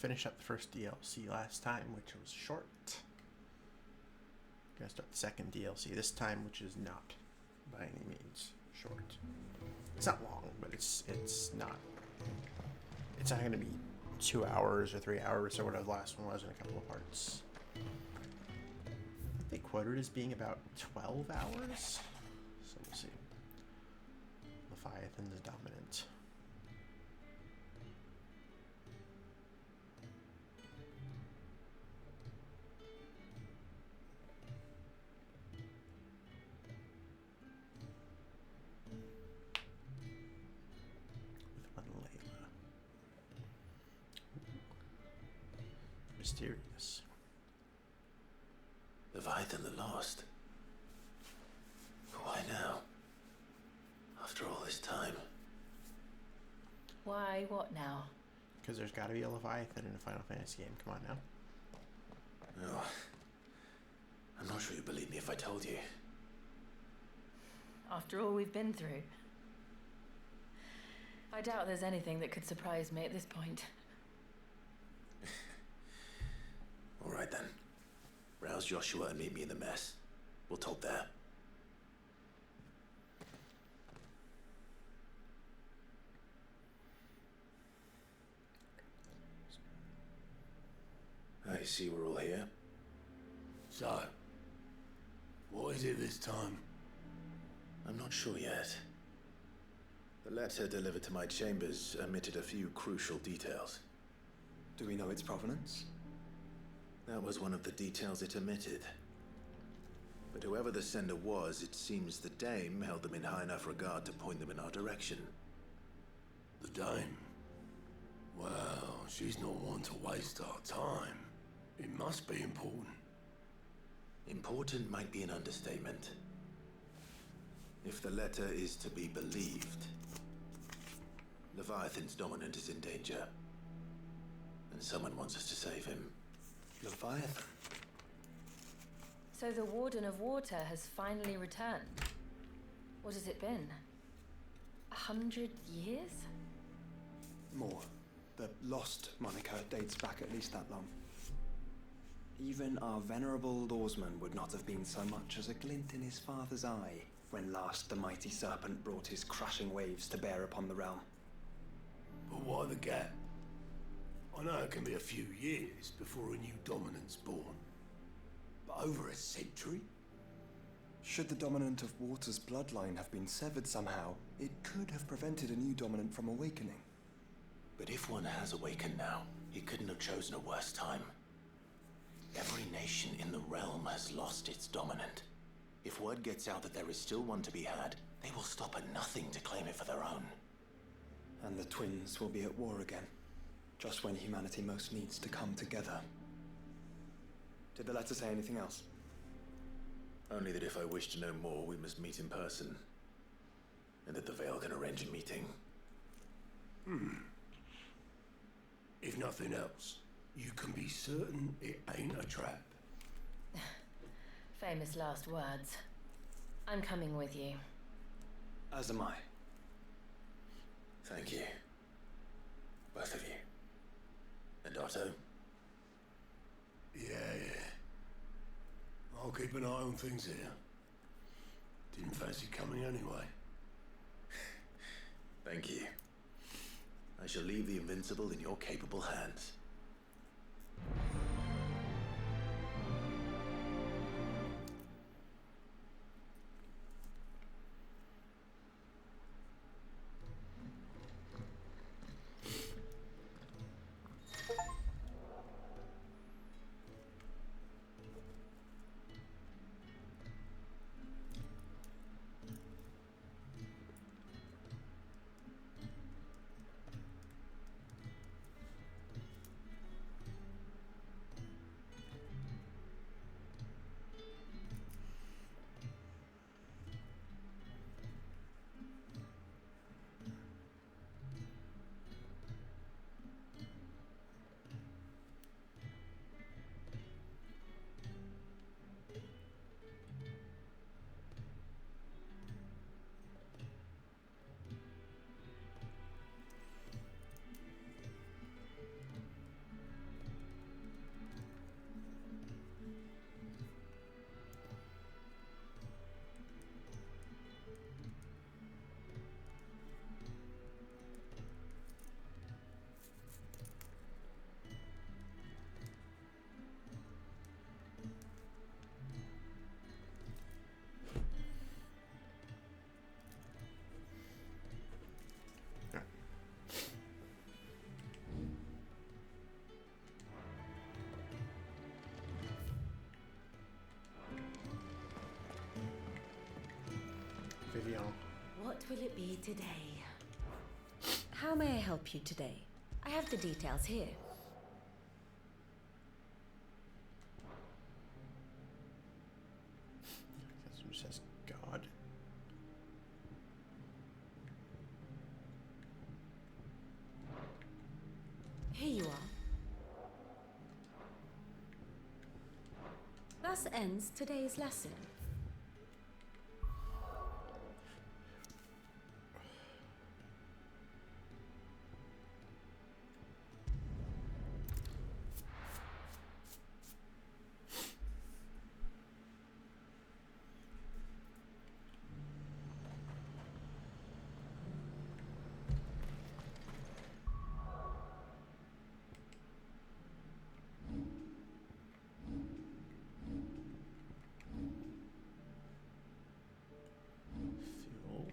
finished up the first DLC last time, which was short. Gonna start the second DLC this time, which is not by any means short. It's not long, but it's not. It's not gonna be 2 hours or 3 hours or whatever the last one was in a couple of parts. I think they quoted as being about 12 hours. So we'll see. Leviathan's dominant. Mysterious. Leviathan the Lost. Why now? After all this time. Why, what now? Because there's got to be a Leviathan in a Final Fantasy game. Come on now. No. I'm not sure you'd believe me if I told you. After all we've been through. I doubt there's anything that could surprise me at this point. All right then. Rouse Joshua and meet me in the mess. We'll talk there. I see we're all here. So, what is it this time? I'm not sure yet. The letter delivered to my chambers omitted a few crucial details. Do we know its provenance? That was one of the details it omitted. But whoever the sender was, it seems the Dame held them in high enough regard to point them in our direction. The Dame? Well, she's not one to waste our time. It must be important. Important might be an understatement. If the letter is to be believed, Leviathan's dominant is in danger. And someone wants us to save him. Leviathan? So the Warden of Water has finally returned. What has it been? 100 years? More. The Lost moniker dates back at least that long. Even our venerable lawsman would not have been so much as a glint in his father's eye when last the mighty serpent brought his crushing waves to bear upon the realm. But why the gap? I know it can be a few years before a new dominant's born. But over a century? Should the dominant of Water's bloodline have been severed somehow, it could have prevented a new dominant from awakening. But if one has awakened now, he couldn't have chosen a worse time. Every nation in the realm has lost its dominant. If word gets out that there is still one to be had, they will stop at nothing to claim it for their own. And the twins will be at war again, just when humanity most needs to come together. Did the letter say anything else? Only that if I wish to know more, we must meet in person. And that the Veil can arrange a meeting. If nothing else, you can be certain it ain't a trap. Famous last words. I'm coming with you. As am I. Thank you. Both of you. And Otto? Yeah. I'll keep an eye on things here. Didn't fancy coming anyway. Thank you. I shall leave the Invincible in your capable hands. Vivian. What will it be today? How may I help you today? I have the details here. Guess it says God. Here you are. Thus ends today's lesson. Fuel.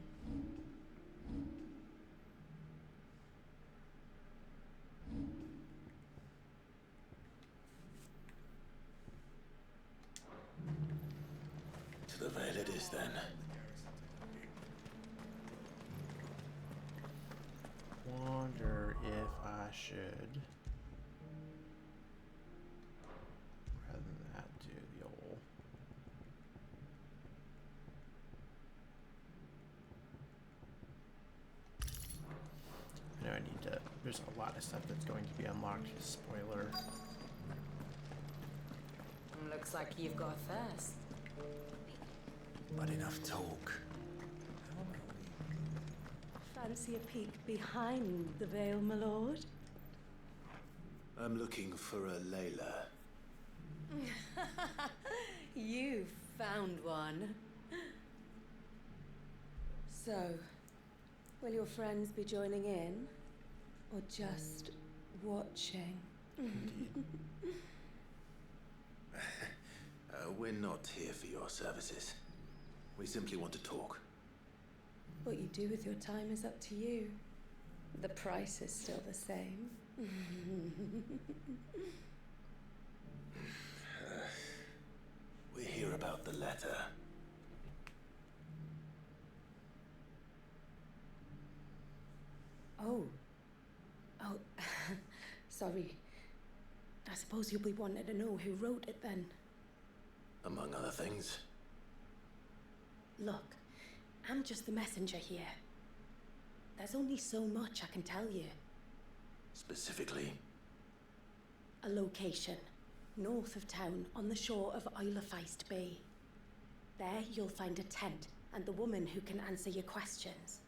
To the Vale it is then. Wonder if I should, rather than that, do the old. I know I need to. There's a lot of stuff that's going to be unlocked. Spoiler. Looks like you've got a thirst. But enough talk. Fancy a peek behind the veil, my lord? I'm looking for a Layla. You found one. So, will your friends be joining in? Or just watching? We're not here for your services. We simply want to talk. What you do with your time is up to you. The price is still the same. We're here about the letter. Oh. Oh, sorry. I suppose you'll be wanting to know who wrote it then. Among other things. Look, I'm just the messenger here. There's only so much I can tell you. Specifically, A location, north of town, on the shore of Isle of Feist Bay. There you'll find a tent and the woman who can answer your questions.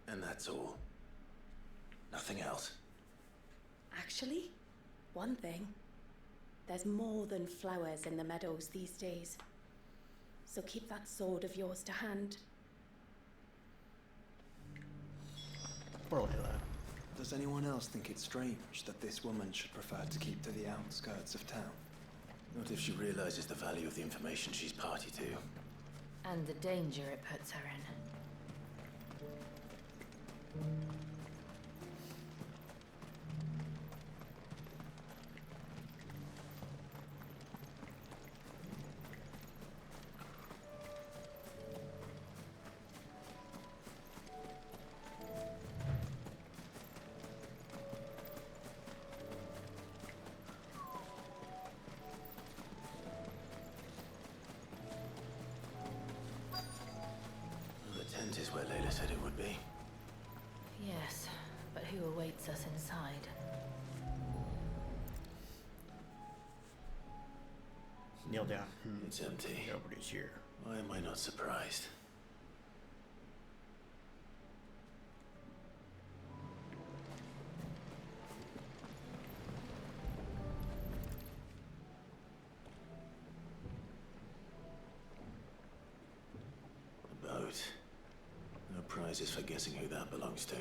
and that's all. Nothing else. Actually, one thing. There's more than flowers in the meadows these days. So keep that sword of yours to hand. Poor Layla. Does anyone else think it's strange that this woman should prefer to keep to the outskirts of town? Not if she realizes the value of the information she's party to. And the danger it puts her in. The tent is where Layla said it would be. Yes, but who awaits us inside? Kneel down. It's empty. Nobody's here. Why am I not surprised? The boat. No prizes for guessing who that belongs to.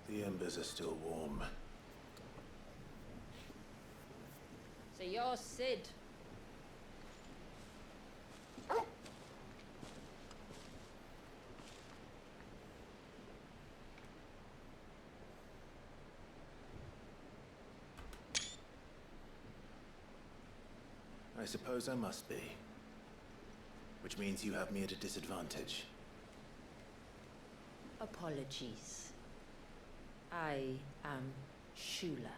The embers are still warm. So you're Sid. suppose I must be. Which means you have me at a disadvantage. Apologies. I am Shula,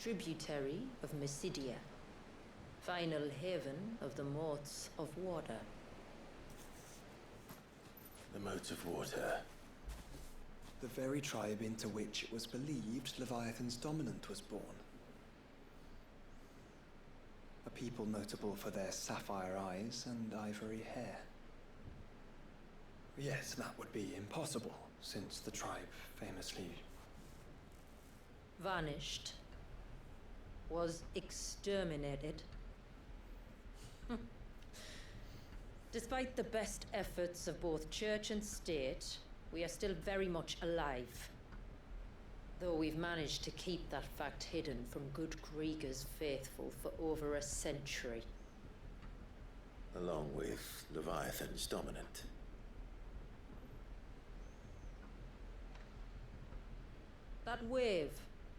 tributary of Mysidia, final haven of the Motes of Water. The Motes of Water. The very tribe into which it was believed Leviathan's dominant was born. A people notable for their sapphire eyes and ivory hair. Yes, that would be impossible, since the tribe famously... Vanished. Was exterminated. Despite the best efforts of both church and state, we are still very much alive. Though we've managed to keep that fact hidden from good Grieger's faithful for over a century. Along with Leviathan's dominant. That wave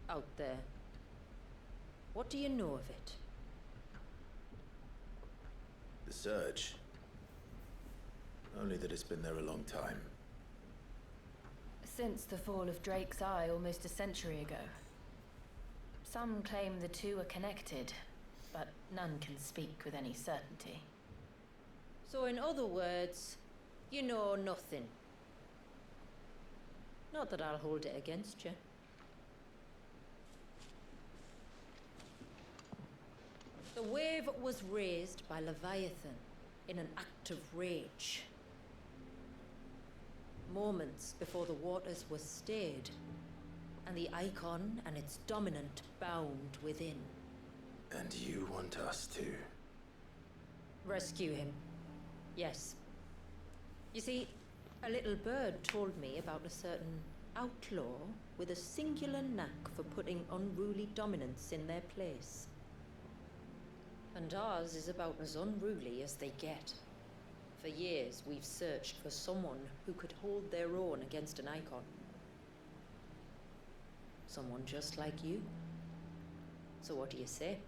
out there. What do you know of it? The Surge. Only that it's been there a long time. Since the fall of Drake's Eye almost a century ago. Some claim the two are connected, but none can speak with any certainty. So in other words, you know nothing. Not that I'll hold it against you. The wave was raised by Leviathan in an act of rage. Moments before the waters were stayed, and the icon and its dominant bound within. And you want us to? Rescue him. Yes. You see, a little bird told me about a certain outlaw with a singular knack for putting unruly dominants in their place. And ours is about as unruly as they get. For years, we've searched for someone who could hold their own against an icon. Someone just like you. So what do you say?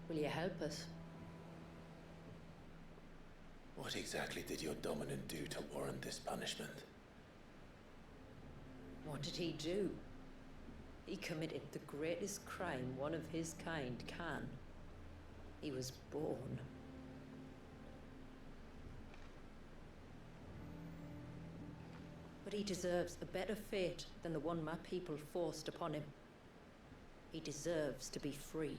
Will you help us? What exactly did your dominant do to warrant this punishment? What did he do? He committed the greatest crime one of his kind can. He was born. But he deserves a better fate than the one my people forced upon him. He deserves to be free.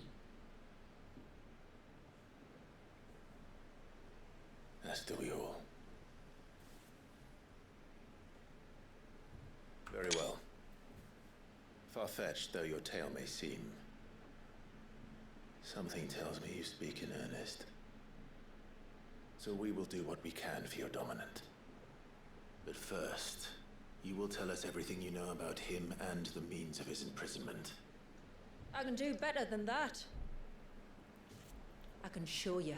As do we all. Very well. Far-fetched though your tale may seem, something tells me you speak in earnest. So we will do what we can for your dominant. But first, you will tell us everything you know about him and the means of his imprisonment. I can do better than that. I can show you.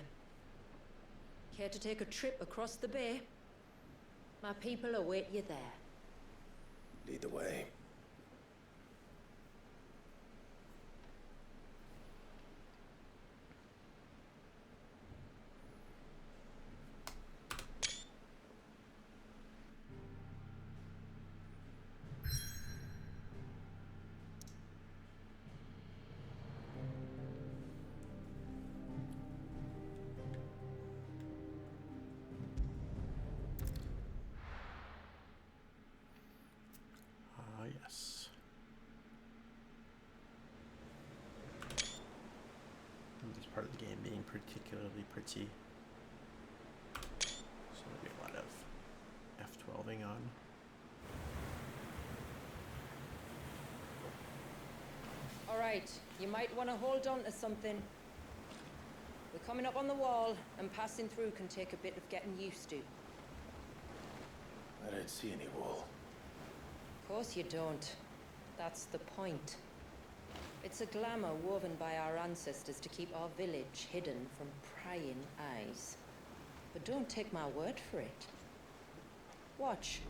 Care to take a trip across the bay? My people await you there. Lead the way. Yes. This part of the game being particularly pretty. So there'll be a lot of F12ing on. All right, you might want to hold on to something. We're coming up on the wall, and passing through can take a bit of getting used to. I don't see any wall. Of course you don't. That's the point. It's a glamour woven by our ancestors to keep our village hidden from prying eyes. But don't take my word for it. Watch.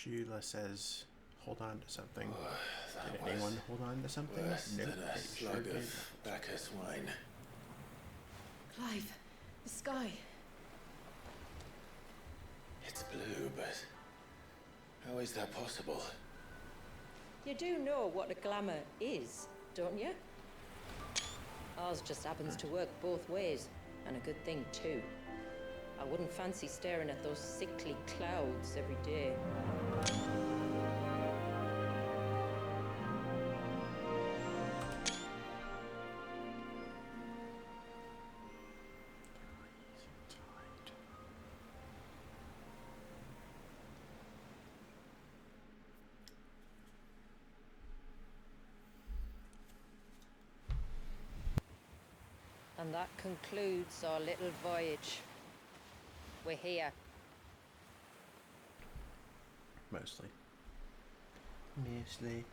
Sheila says, hold on to something. That Did was anyone hold on to something? worse Nope, than a they sure slug did. of Bacchus wine. Clive, the sky. It's blue, but how is that possible? You do know what a glamour is, don't you? Ours just happens to work both ways, and a good thing too. I wouldn't fancy staring at those sickly clouds every day. And that concludes our little voyage. We're here. Mostly. Mostly.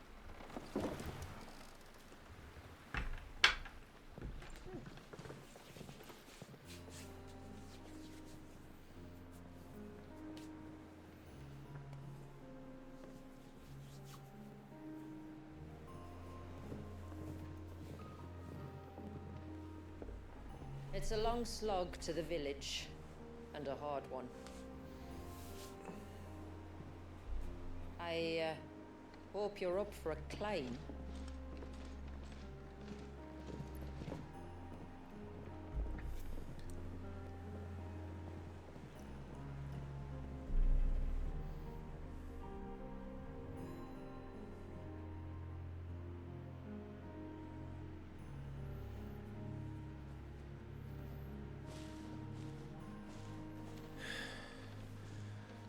It's a long slog to the village, and a hard one. I hope you're up for a climb.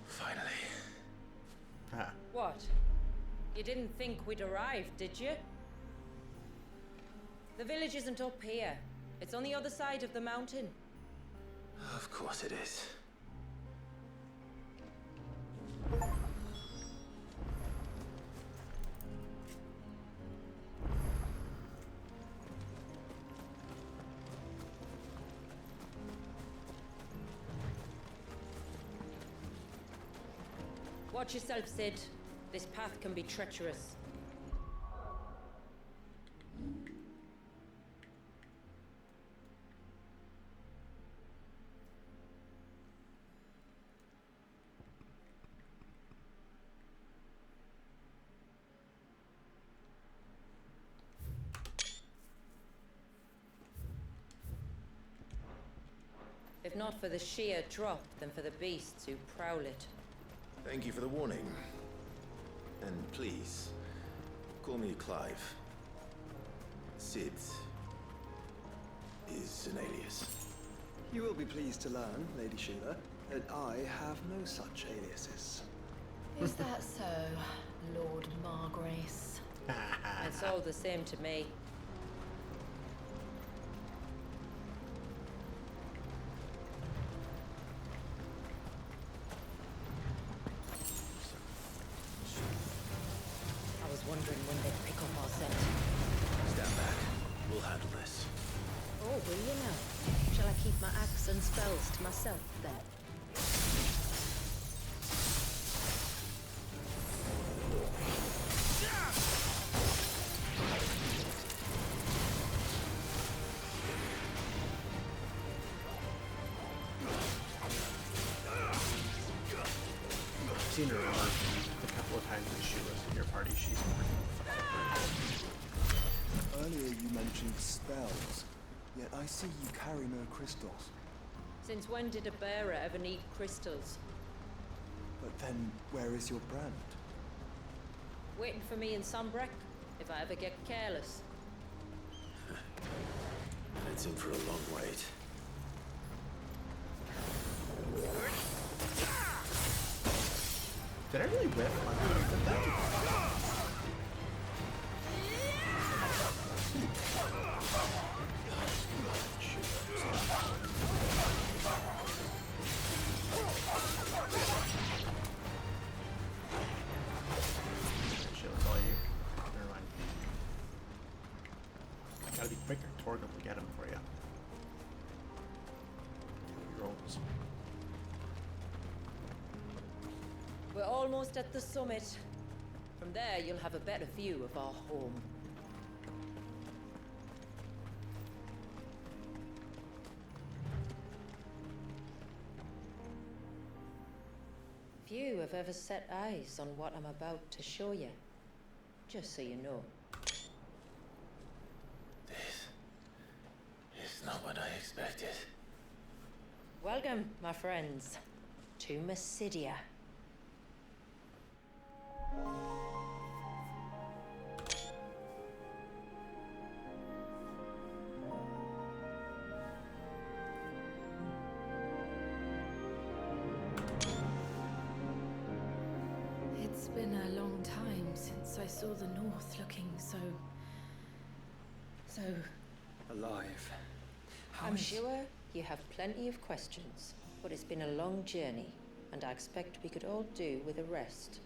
Finally. Ah, What? You didn't think we'd arrived, did you? The village isn't up here. It's on the other side of the mountain. Of course it is. Watch yourself, Sid. This path can be treacherous. If not for the sheer drop, then for the beasts who prowl it. Thank you for the warning. And please, call me Clive. Sid is an alias. You will be pleased to learn, Lady Sheila, that I have no such aliases. Is that so, Lord Margrace? It's all the same to me. I was wondering when they'd pick up our scent. Stand back. We'll handle this. Oh, will you now? Shall I keep my axe and spells to myself then? I've seen her a couple of times when she was in your party. She's Earlier you mentioned spells, yet I see you carry no crystals. Since when did a bearer ever need crystals? But then, where is your brand? Waiting for me in Sunbreck, if I ever get careless. It's in for a long wait. Did I really whiff on that? Shit, that's all you. Never mind. Gotta be quicker. Torg will get him for you. He rolls. We're all almost at the summit. From there, you'll have a better view of our home. Few have ever set eyes on what I'm about to show you. Just so you know. This is not what I expected. Welcome, my friends, to Mysidia. It's been a long time since I saw the North looking so Alive. I'm sure you have plenty of questions, but it's been a long journey, and I expect we could all do with a rest.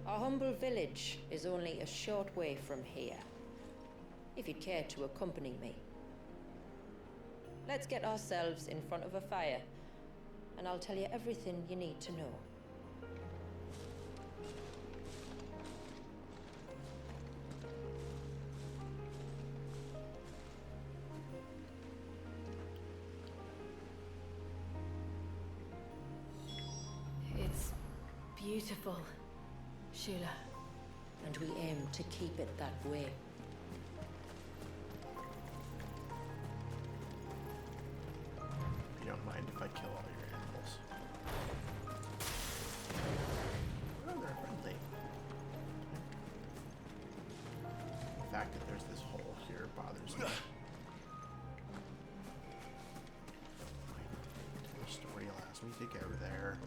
Our humble village is only a short way from here, if you'd care to accompany me. Let's get ourselves in front of a fire, and I'll tell you everything you need to know. It's beautiful, Shula. And we aim to keep it that way. You don't mind if I kill all your animals? Oh, they're friendly. The fact that there's this hole here bothers me. The story allows me to go there.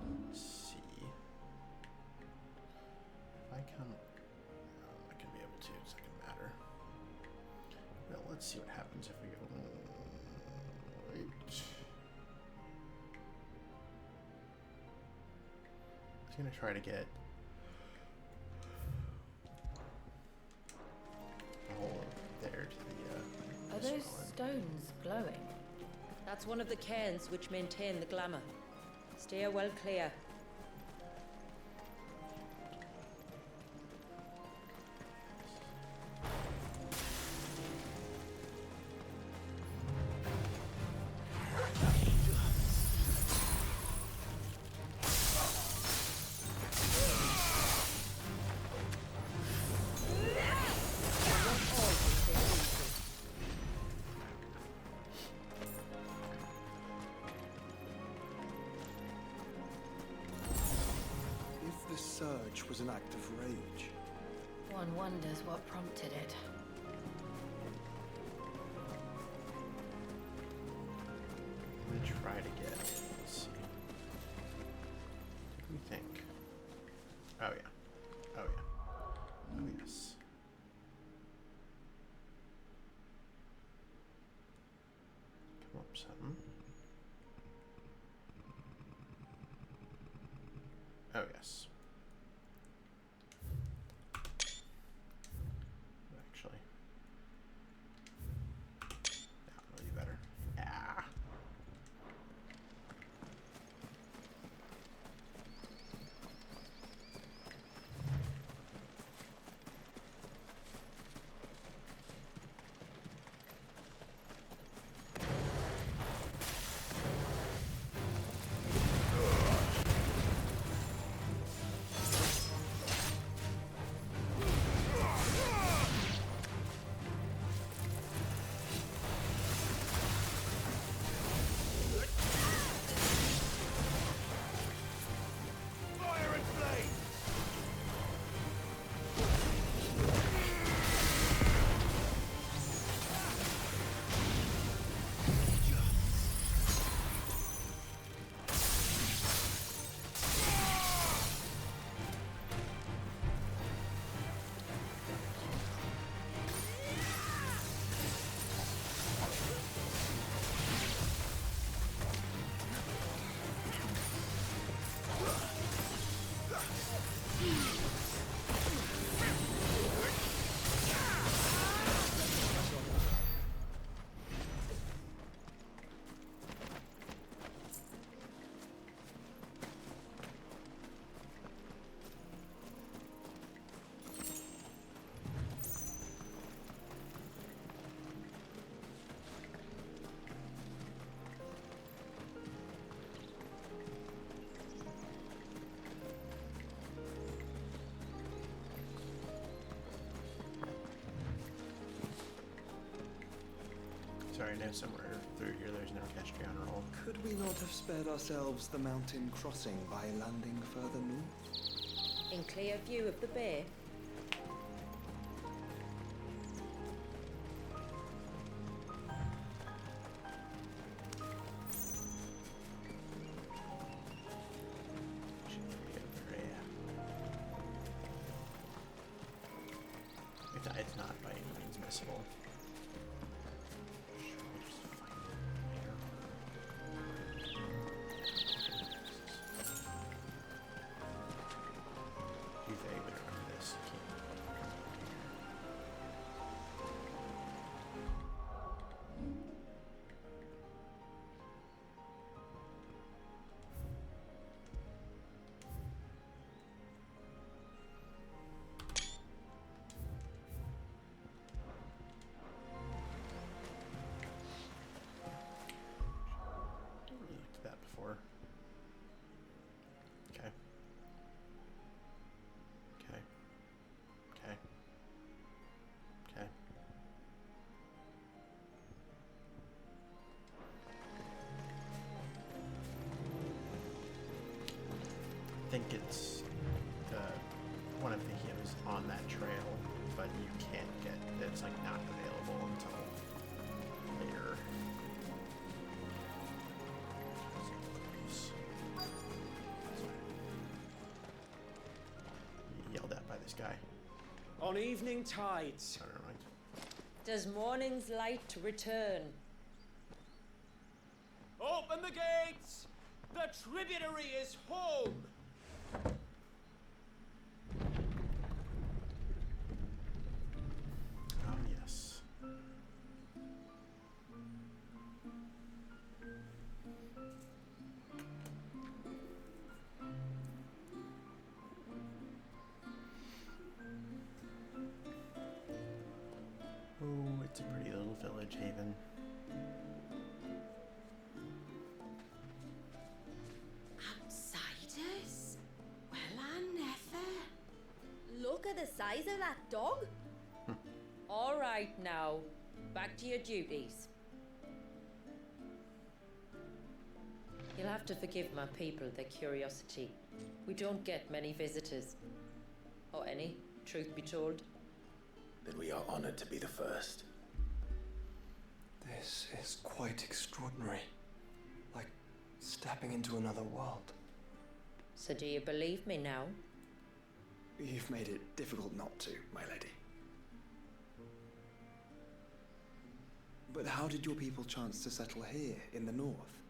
Let's see. If I come, I'm not gonna be able to. It's not gonna matter. Well, let's see what happens if we go. Right. I was gonna try to get the hole there to the. Are this those one. stones glowing? That's one of the cairns which maintain the glamour. Steer well clear. If the surge was an act of rage, One wonders what prompted it. I'm gonna try to get. Let's see. What do we think? Oh yeah. Oh yeah. Oh yes. Come up some. Oh yes. Actually. That would be better. Ah. Sorry, I know somewhere through here there's an orchestrion roll. Could we not have spared ourselves the mountain crossing by landing further north? In clear view of the bay. Should be over here. It's not by any means missable. Sure, I'll just find it later. You vaguely remember this. I never really looked at that before. Okay. Okay. Okay. Okay. I think it's the one I'm thinking of is on that trail, but you can't get it's like not available until later. Yelled at by this guy. On evening tides. Oh, never mind. Does morning's light return? Open the gates! The tributary is home! Oh, yes. Oh, it's a pretty little village, Haven. Outsiders? Well, I never. Look at the size of that dog. All right now, back to your duties. You'll have to forgive my people their curiosity. We don't get many visitors. Or any, truth be told. Then we are honored to be the first. This is quite extraordinary. Like stepping into another world. So do you believe me now? You've made it difficult not to, my lady. But how did your people chance to settle here in the north?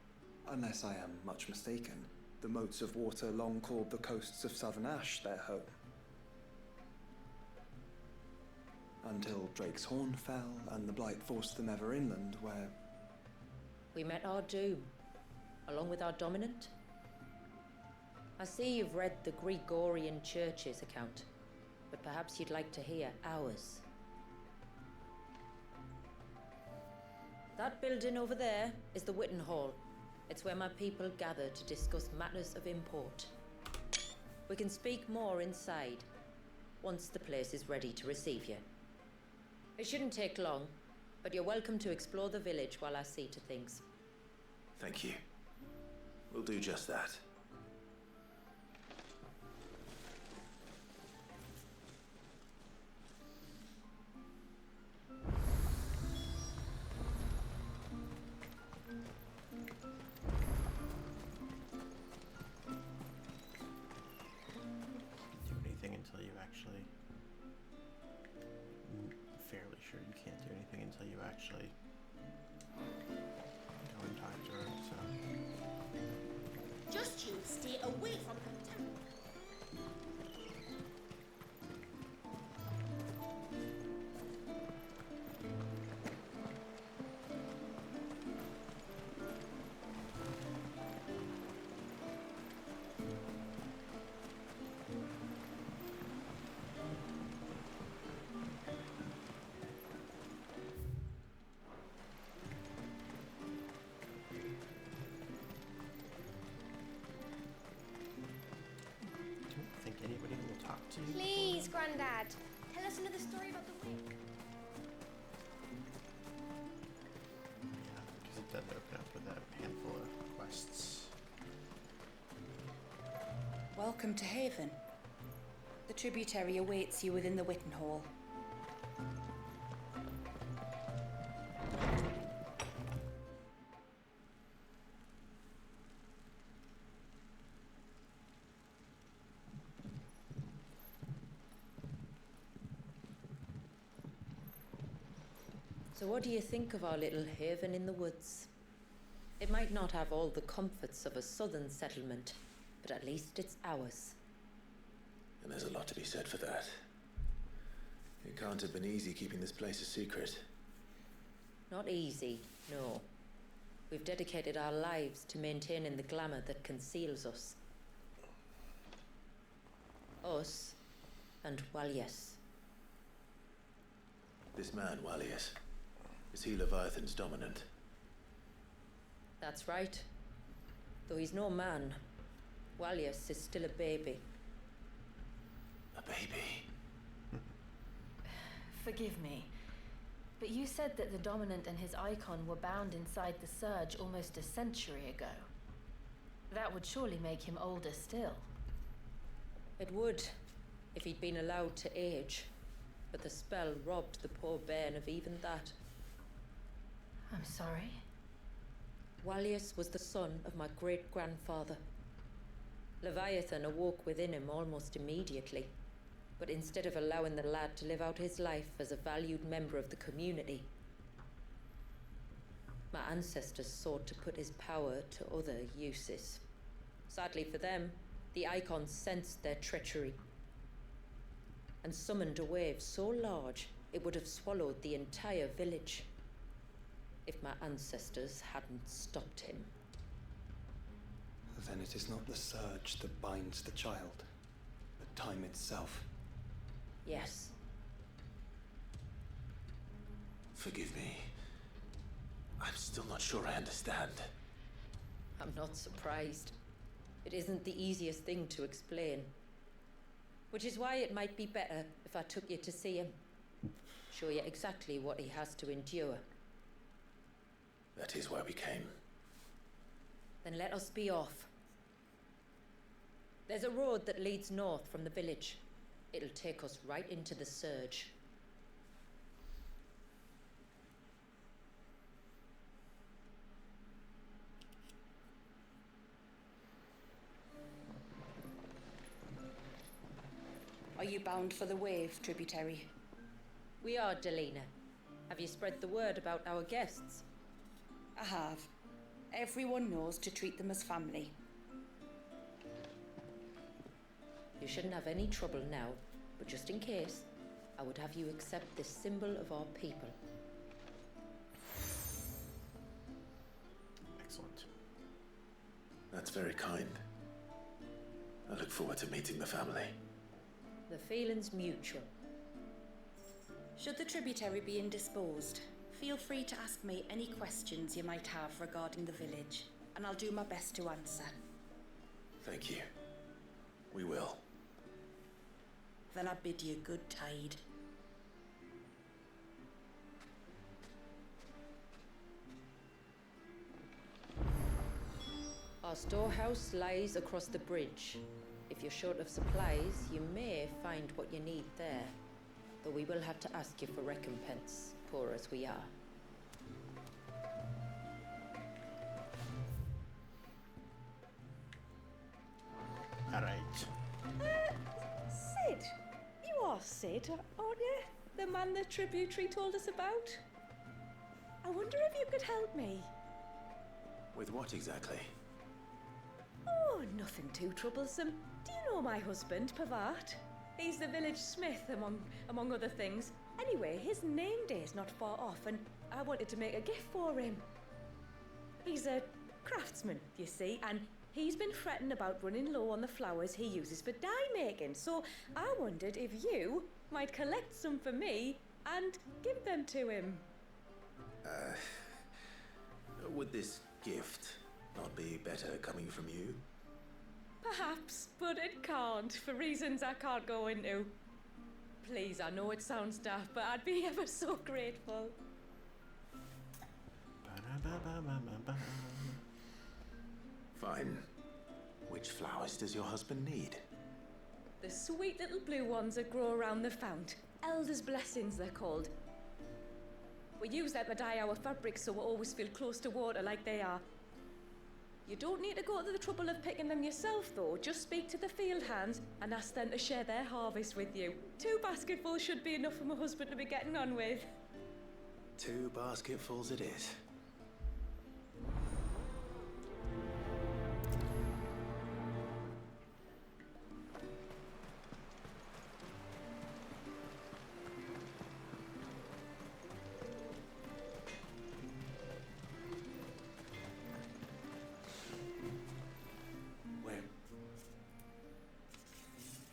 Unless I am much mistaken, the moats of water long called the coasts of Southern Ash their home. Until Drake's Horn fell and the Blight forced them ever inland, where... We met our doom, along with our dominant. I see you've read the Gregorian Church's account, but perhaps you'd like to hear ours. That building over there is the Witten Hall. It's where my people gather to discuss matters of import. We can speak more inside, once the place is ready to receive you. It shouldn't take long, but you're welcome to explore the village while I see to things. Thank you. We'll do just that. Do anything until you actually. Fairly sure you can't do anything until you actually go and talk to her, so. Just you stay away from her town. I don't think anybody will talk to you. Please, Grandad, tell us another story about the witch. Welcome to Haven. The tributary awaits you within the Witten Hall. So what do you think of our little haven in the woods? It might not have all the comforts of a southern settlement, but at least it's ours. And there's a lot to be said for that. It can't have been easy keeping this place a secret. Not easy, no. We've dedicated our lives to maintaining the glamour that conceals us. Us and Walyes. This man, Walyes, is he Leviathan's dominant? That's right. Though he's no man, Walyes is still a baby. A baby? Forgive me, but you said that the Dominant and his icon were bound inside the Surge almost a century ago. That would surely make him older still. It would, if he'd been allowed to age. But the spell robbed the poor bairn of even that. I'm sorry. Walyes was the son of my great-grandfather. Leviathan awoke within him almost immediately. But instead of allowing the lad to live out his life as a valued member of the community, my ancestors sought to put his power to other uses. Sadly for them, the Icons sensed their treachery and summoned a wave so large it would have swallowed the entire village if my ancestors hadn't stopped him. Then it is not the surge that binds the child, but time itself. Yes. Forgive me. I'm still not sure I understand. I'm not surprised. It isn't the easiest thing to explain. Which is why it might be better if I took you to see him. Show you exactly what he has to endure. That is why we came. Then let us be off. There's a road that leads north from the village. It'll take us right into the Surge. Are you bound for the Wave, tributary? We are, Delina. Have you spread the word about our guests? I have. Everyone knows to treat them as family. You shouldn't have any trouble now, but just in case, I would have you accept this symbol of our people. Excellent. That's very kind. I look forward to meeting the family. The feeling's mutual. Should the tributary be indisposed, feel free to ask me any questions you might have regarding the village, and I'll do my best to answer. Thank you. We will. Then I bid you good tide. Our storehouse lies across the bridge. If you're short of supplies, you may find what you need there. Though we will have to ask you for recompense, poor as we are. All right. Sid? You are Sid, aren't you? The man the tributary told us about? I wonder if you could help me. With what exactly? Oh, nothing too troublesome. Do you know my husband, Pavat? He's the village smith, among other things. Anyway, his name day's not far off, and I wanted to make a gift for him. He's a craftsman, you see, and he's been fretting about running low on the flowers he uses for dye making, so I wondered if you might collect some for me and give them to him. Would this gift not be better coming from you? Perhaps, but it can't, for reasons I can't go into. Please, I know it sounds daft, but I'd be ever so grateful. Fine. Which flowers does your husband need? The sweet little blue ones that grow around the fount. Elder's blessings, they're called. We use them to dye our fabrics so we always feel close to water like they are. You don't need to go to the trouble of picking them yourself, though. Just speak to the field hands and ask them to share their harvest with you. 2 basketfuls should be enough for my husband to be getting on with. 2 basketfuls it is.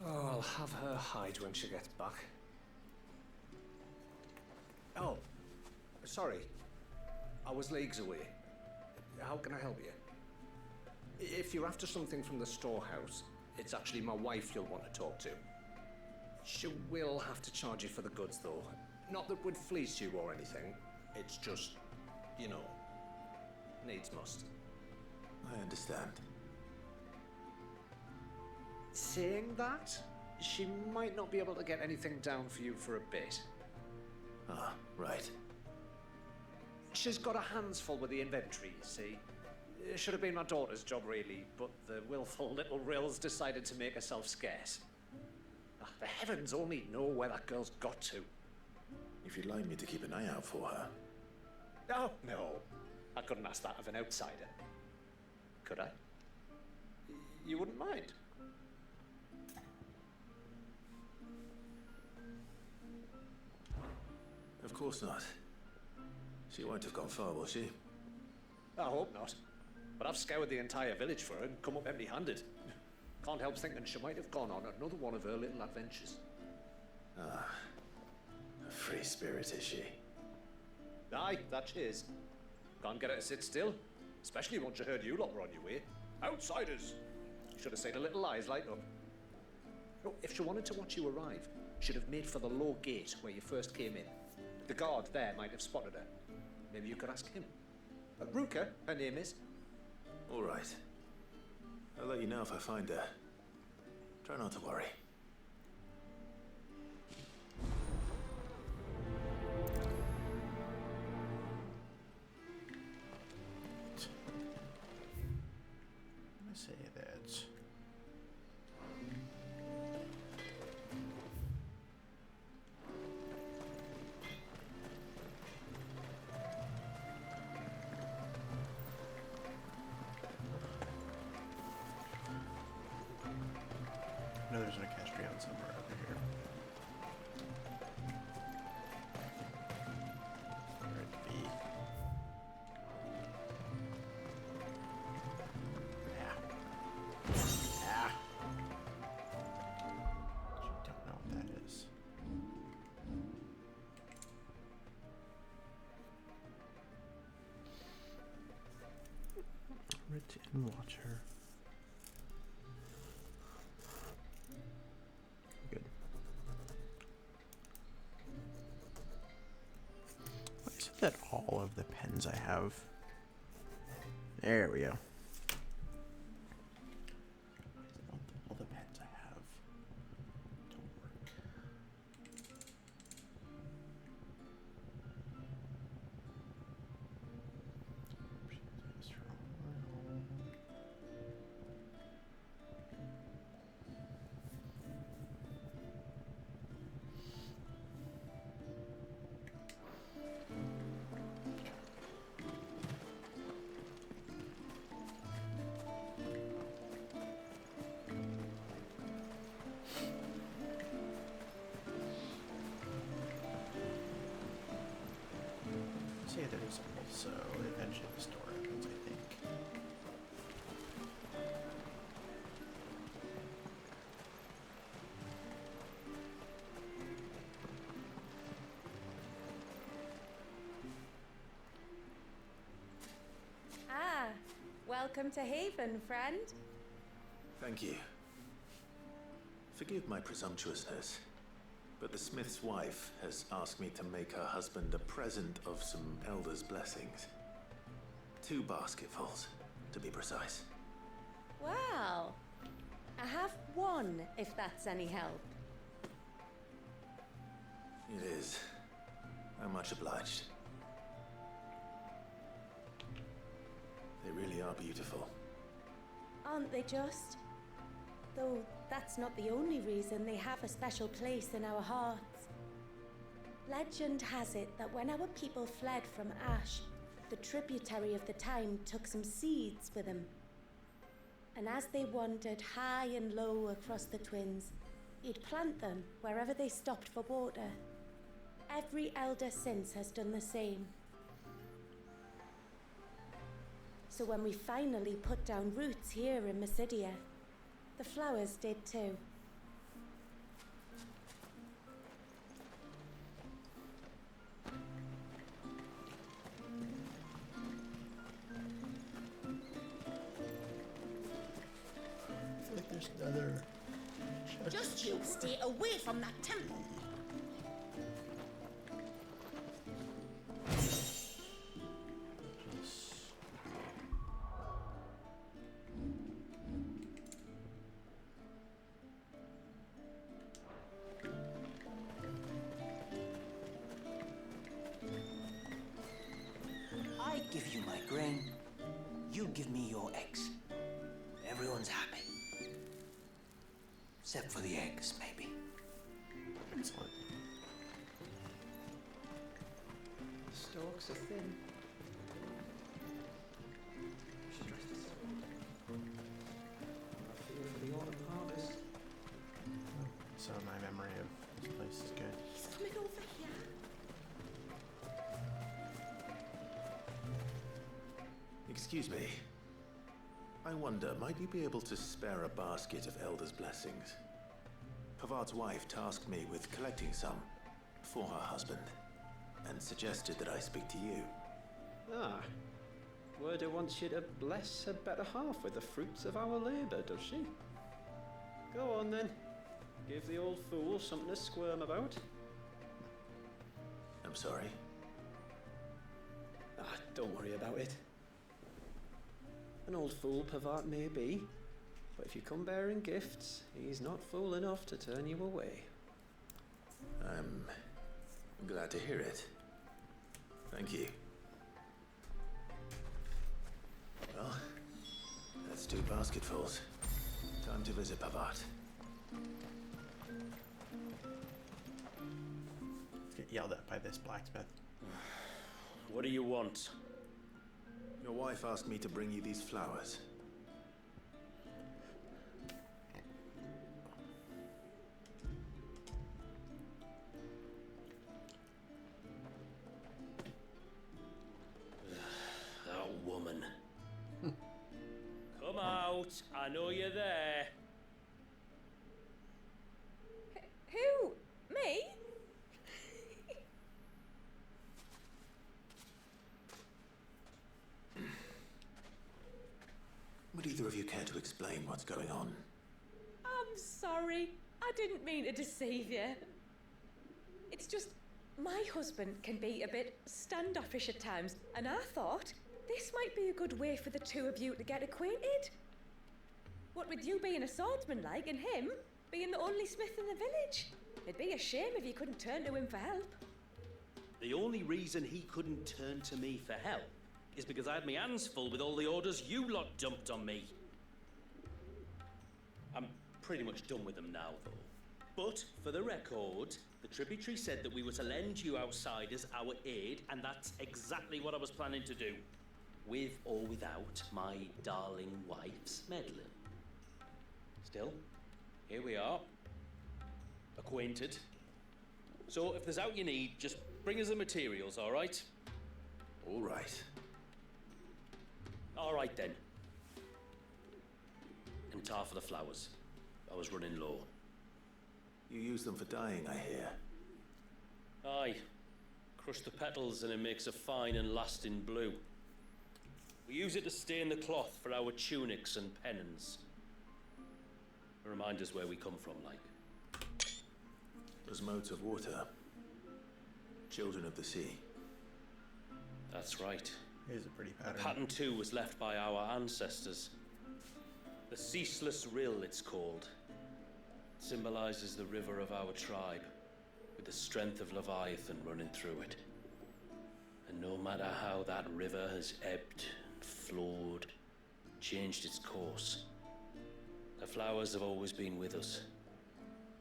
Oh, I'll have her hide when she gets back. Oh, sorry. I was leagues away. How can I help you? If you're after something from the storehouse, it's actually my wife you'll want to talk to. She will have to charge you for the goods, though. Not that we'd fleece you or anything. It's just, you know, needs must. I understand. Saying that, she might not be able to get anything down for you for a bit. Ah, right. She's got her hands full with the inventory, you see. It should have been my daughter's job, really, but the willful little Rills decided to make herself scarce. The heavens only know where that girl's got to. If you'd like me to keep an eye out for her. Oh, no. I couldn't ask that of an outsider. Could I? You wouldn't mind? Of course not. She won't have gone far, will she? I hope not. But I've scoured the entire village for her and come up empty-handed. Can't help thinking she might have gone on another one of her little adventures. Ah, a free spirit is she? Aye, that she is. Can't get her to sit still, especially once she heard you lot were on your way. Outsiders! Should have seen her little eyes light up. Oh, if she wanted to watch you arrive, she'd have made for the low gate where you first came in. The guard there might have spotted her. Maybe you could ask him. Ruka, her name is. All right. I'll let you know if I find her. Try not to worry. I say that. I know there's an Equestrian somewhere over here. Where it be? Ah. Don't know what that is. Written Watcher. Good. Why is it that all of the pens I have? There we go. All the pens I have don't work. Say there's also eventually the store opens, I think. Ah, welcome to Haven, friend. Thank you. Forgive my presumptuousness, but the smith's wife has asked me to make her husband a present of some elder's blessings. 2 basketfuls, to be precise. Wow. I have one, if that's any help. It is. I'm much obliged. They really are beautiful. Aren't they just? Though that's not the only reason they have a special place in our hearts. Legend has it that when our people fled from Ash, the tributary of the Tyne took some seeds with them. And as they wandered high and low across the Twins, he'd plant them wherever they stopped for water. Every elder since has done the same. So when we finally put down roots here in Mysidia, the flowers did too. I feel like there's another. Just you stay away from that temple. I give you my grain, you give me your eggs. Everyone's happy. Except for the eggs, maybe. Excellent. The stalks are thin. She dressed as I feel for the autumn harvest. So my memory of this place is good. He's coming over here. Excuse me. I wonder, might you be able to spare a basket of Elder's blessings? Pavard's wife tasked me with collecting some for her husband, and suggested that I speak to you. Ah. Werda wants you to bless her better half with the fruits of our labour, does she? Go on then. Give the old fool something to squirm about. I'm sorry. Ah, don't worry about it. An old fool Pavard may be, but if you come bearing gifts, he's not fool enough to turn you away. I'm glad to hear it. Thank you. Well, that's 2 basketfuls. Time to visit Pavard. Let's get yelled at by this blacksmith. What do you want? Your wife asked me to bring you these flowers. That woman. Come out. I know you're there. Who? Me? Would either of you care to explain what's going on? I'm sorry. I didn't mean to deceive you. It's just my husband can be a bit standoffish at times, and I thought this might be a good way for the two of you to get acquainted. What with you being a swordsman like and him being the only smith in the village. It'd be a shame if you couldn't turn to him for help. The only reason he couldn't turn to me for help is because I had my hands full with all the orders you lot dumped on me. I'm pretty much done with them now, though. But, for the record, the tributary said that we were to lend you outsiders our aid, and that's exactly what I was planning to do. With or without my darling wife's meddling. Still, here we are. Acquainted. So, if there's out you need, just bring us the materials, all right? All right. All right, then. And tar for the flowers. I was running low. You use them for dyeing, I hear. Aye. Crush the petals and it makes a fine and lasting blue. We use it to stain the cloth for our tunics and pennons. Remind us where we come from, like. As modes of water. Children of the sea. That's right. Here's a pretty pattern. The pattern too was left by our ancestors. The Ceaseless Rill, it's called. It symbolizes the river of our tribe, with the strength of Leviathan running through it. And no matter how that river has ebbed, flowed, changed its course, the flowers have always been with us,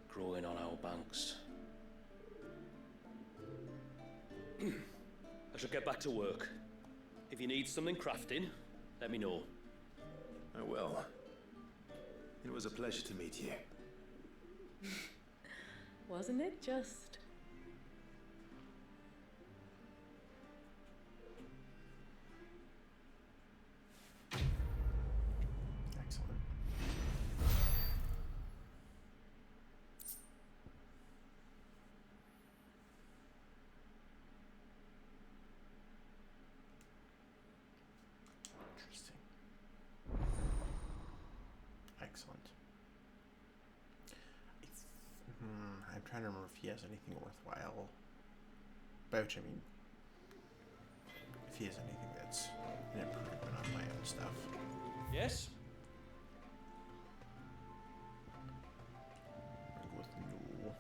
growing on our banks. I shall get back to work. If you need something crafting, let me know. I will. It was a pleasure to meet you. Wasn't it just? Excellent. Interesting. Excellent. I'm trying to remember if he has anything worthwhile. By which I mean, if he has anything that's an improvement on my own stuff. Yes? I'll go with no.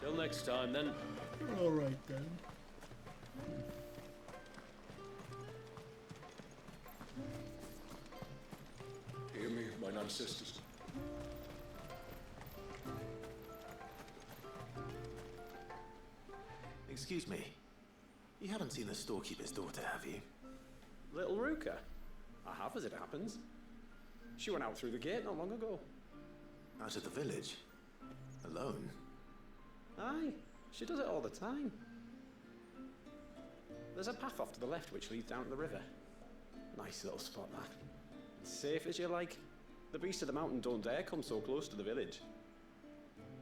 Till next time, then. All right then. Hear me, mine ancestors. Excuse me. You haven't seen the storekeeper's daughter, have you? Little Ruka? I have, as it happens. She went out through the gate not long ago. Out of the village? Alone? Aye, she does it all the time. There's a path off to the left which leads down to the river. Nice little spot, that. Safe as you like. The beasts of the mountain don't dare come so close to the village.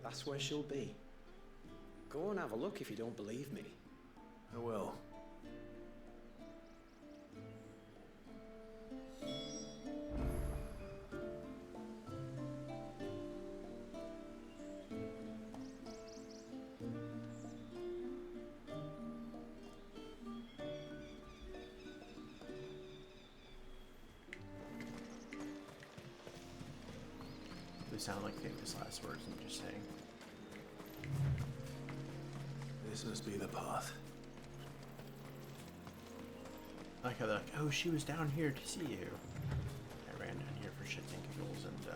That's where she'll be. Go and have a look if you don't believe me. I will. They sound like famous last words I'm just saying. This must be the path. I like how they're like, oh, she was down here to see you. I ran down here for shits and giggles and,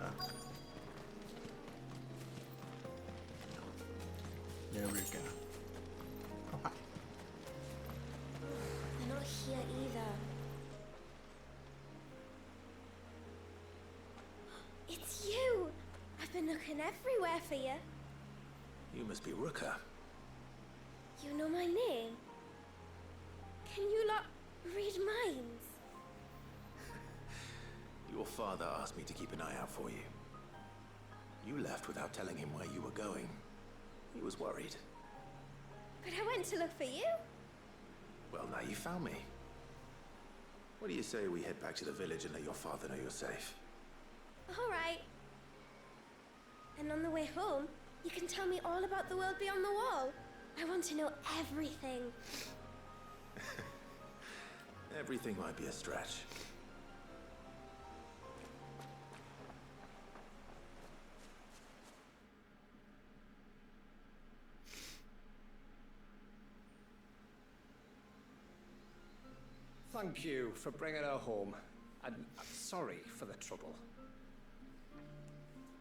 no. No, Ruka. Oh, hi. They're not here either. It's you! I've been looking everywhere for you. You must be Ruka. You know my name? Can you lot read minds? Your father asked me to keep an eye out for you. You left without telling him where you were going. He was worried. But I went to look for you. Well, now you found me. What do you say we head back to the village and let your father know you're safe? All right. And on the way home, you can tell me all about the world beyond the wall. I want to know everything. Everything might be a stretch. Thank you for bringing her home. And I'm sorry for the trouble.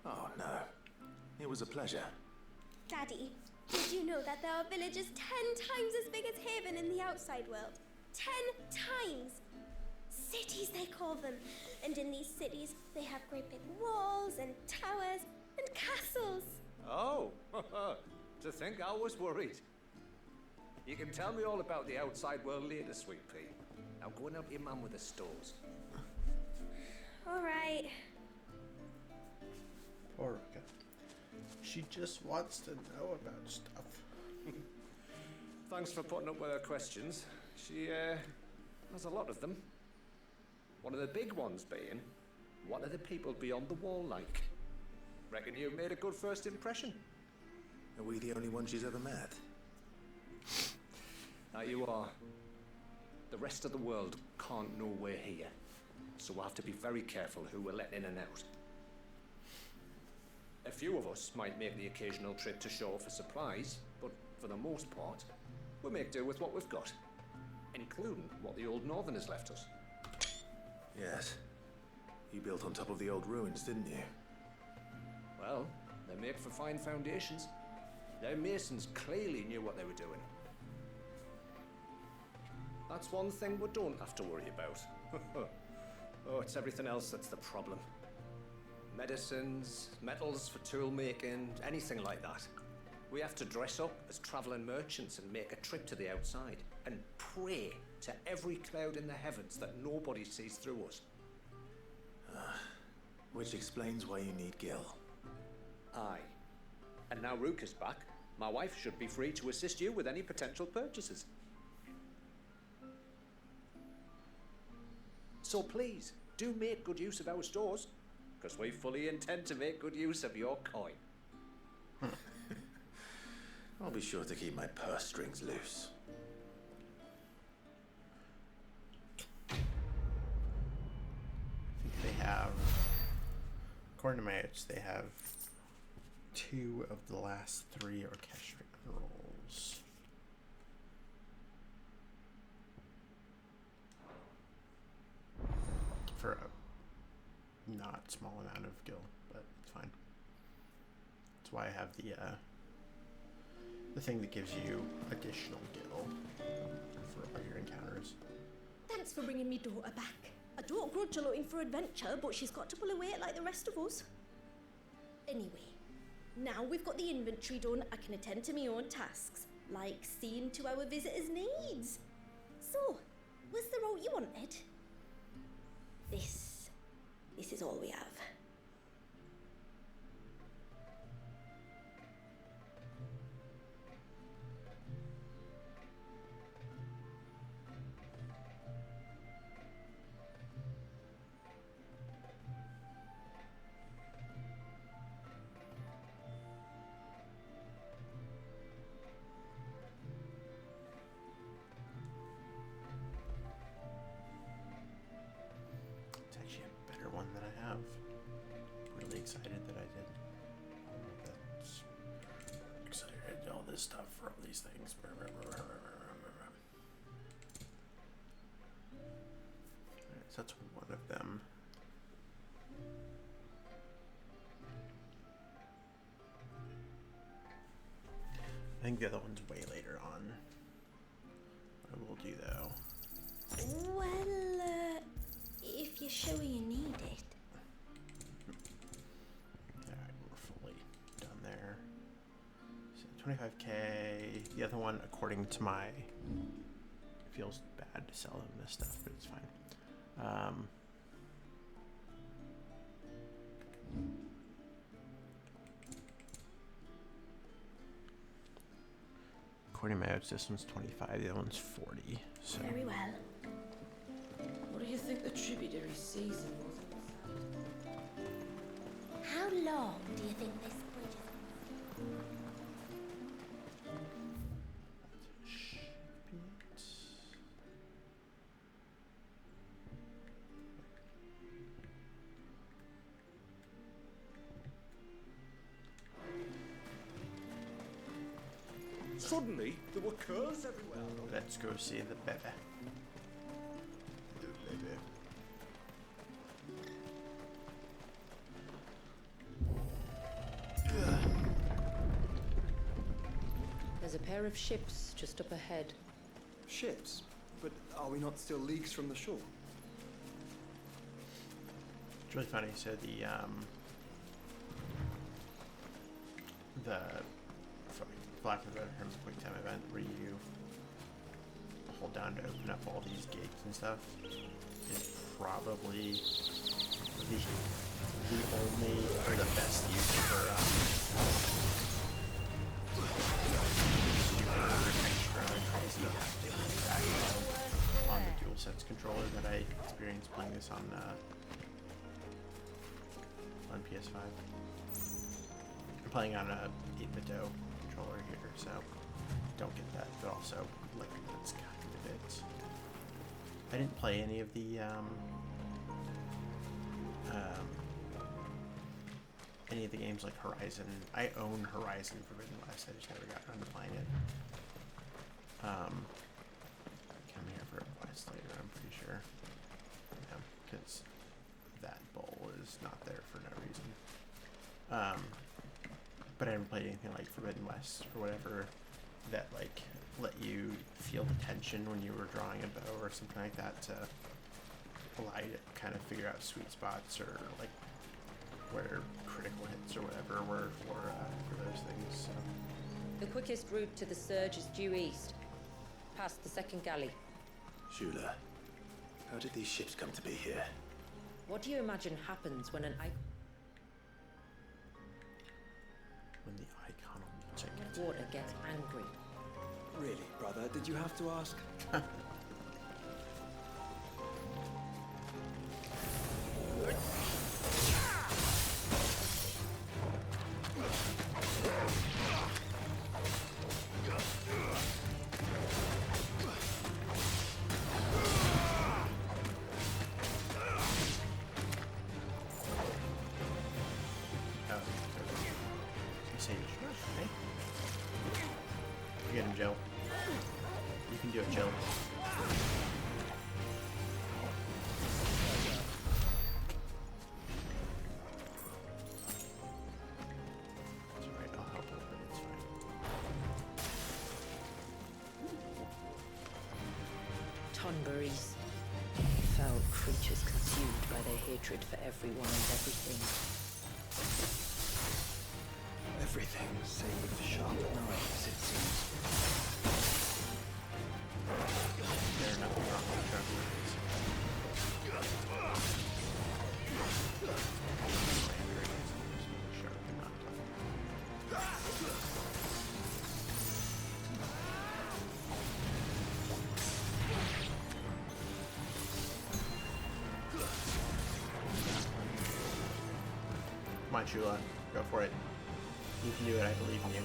Oh, no. It was a pleasure. Daddy, did you know that there are villages 10 times as big as Haven in the outside world? 10 times! Cities, they call them. And in these cities, they have great big walls and towers and castles. Oh, to think I was worried. You can tell me all about the outside world later, Sweet Pea. Now go and help your mum with the stores. All right. Poor Ruka. She just wants to know about stuff. Thanks for putting up with her questions. She has a lot of them. One of the big ones being, what are the people beyond the wall like? Reckon you've made a good first impression. Are we the only ones she's ever met? Now you are. The rest of the world can't know we're here, so we'll have to be very careful who we're letting in and out. A few of us might make the occasional trip to shore for supplies, but for the most part, we'll make do with what we've got, including what the old Northerners left us. Yes. You built on top of the old ruins, didn't you? Well, they make for fine foundations. Their masons clearly knew what they were doing. That's one thing we don't have to worry about. Oh, it's everything else that's the problem. Medicines, metals for tool making, anything like that. We have to dress up as traveling merchants and make a trip to the outside and pray to every cloud in the heavens that nobody sees through us. Which explains why you need Gil. Aye. And now Rook is back, my wife should be free to assist you with any potential purchases. So please, do make good use of our stores, because we fully intend to make good use of your coin. I'll be sure to keep my purse strings loose. I think they have, according to my notes, they have 2 of the last 3 orchestral rolls. For a not small amount of gil, but it's fine. That's why I have the thing that gives you additional gil for all your encounters. Thanks for bringing me daughter back. I don't grudge her looking for adventure, but she's got to pull her weight like the rest of us. Anyway, now we've got the inventory done, I can attend to my own tasks, like seeing to our visitors' needs. So, what's the route you wanted? This is all we have. It's actually a better one than I have. Really excited that I did all of that. Excited I did all this stuff for all these things. Alright, so that's one of them. I think the other one's way later on. What I will do though. Well, if you're sure you need it. Alright, we're fully done there. So 25k. The other one, according to my, it feels bad to sell them this stuff, but it's fine. According to my notes, this one's 25, the other one's 40. So Very well. What do you think the tributary season was? How long do you think this bridge is? Suddenly, there were curls everywhere. Let's go see the baby. The baby. There's a pair of ships just up ahead. Ships? But are we not still leagues from the shore? It's really funny. So the for lack of a better term, quick time event where you hold down to open up all these gates and stuff is probably the only or the best use for super extra crazy haptic feedback on the DualSense controller that I experienced playing this on PS5. I'm playing on a 8-bit controller here, so don't get that, but also like that's kind of it. I didn't play any of the games like Horizon. I own Horizon Forbidden West. I just never got around to playing it. Come here for a quest later, I'm pretty sure. Yeah, because that bowl is not there for no reason. But I haven't played anything like Forbidden West or whatever that like let you feel the tension when you were drawing a bow or something like that to allow you to kind of figure out sweet spots or like where critical hits or whatever were for those things. So. The quickest route to the surge is due east, past the second galley. Shula, how did these ships come to be here? What do you imagine happens when an When the icon on the ticket. water gets angry? Really, brother? Did you have to ask? You get him, Jill. You can do it, Jill. It's alright, I'll help her, but it's fine. Tonberries. Foul creatures consumed by their hatred for everyone and everything. Everything save sharp knives, it seems. There's nothing wrong with sharp knives. Sharp and not Come on, Shula. Go for it. You can do it, I believe in you.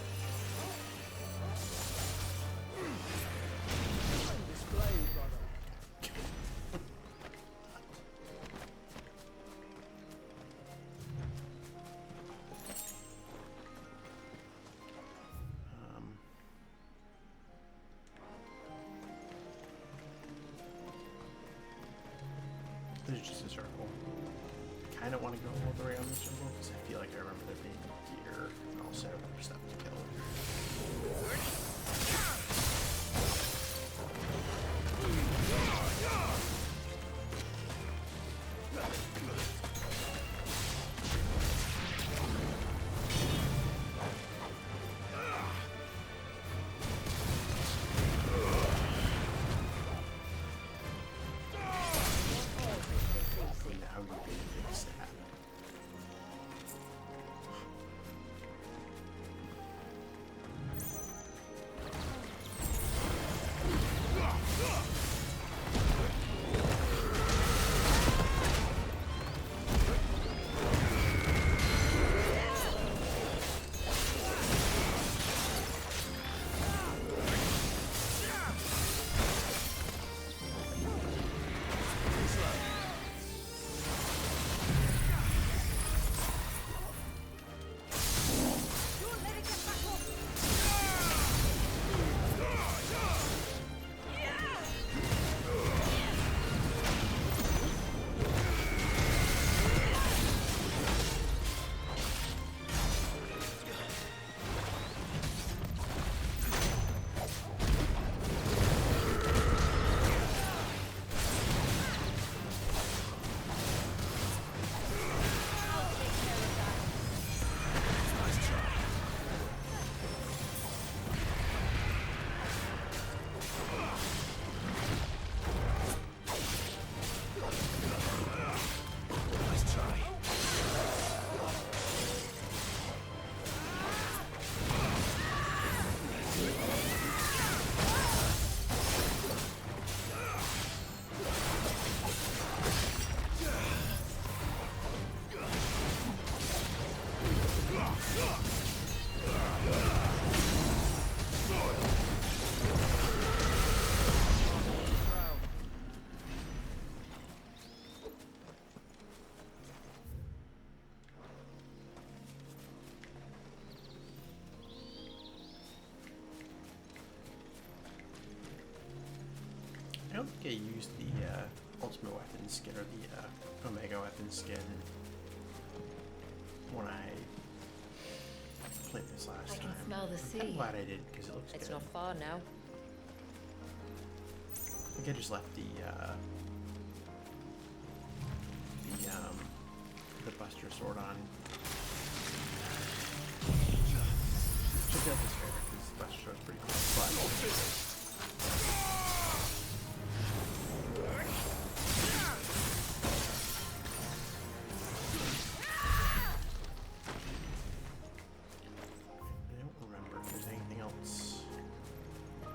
There's just a circle. I kind of want to go all the way around the circle because I feel like I remember there being deer and also other stuff to kill. don't think I used the ultimate weapon skin or the Omega weapon skin when I played this last I time. can smell the sea. I'm glad I did because it looks It's good. not far now. I think I just left the Buster Sword on. Should get this favorite because the Buster Sword's pretty cool. I don't remember if there's anything else. I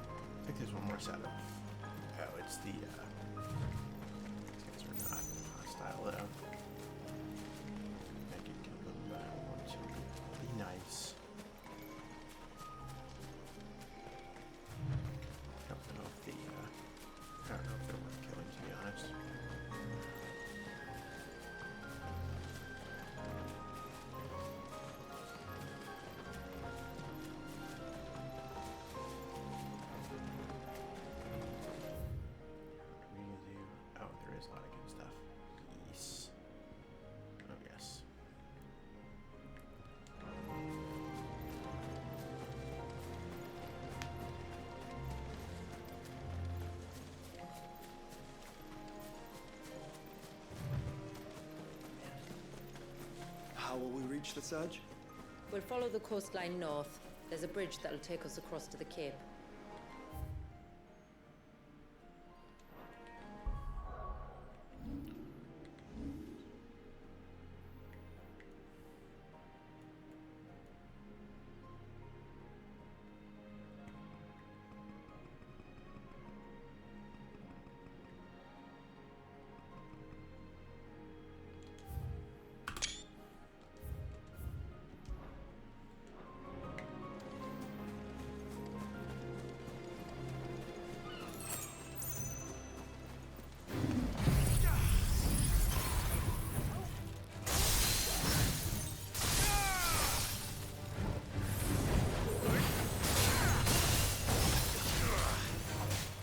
think there's one more setup. Oh, it's the these guys are not hostile though. I can kill them, but I don't want to be nice. I don't know if they're worth killing, to be honest. Oh, there is a lot of good stuff. Yes. Oh, yes. How will we reach the surge? We'll follow the coastline north. There's a bridge that'll take us across to the cape.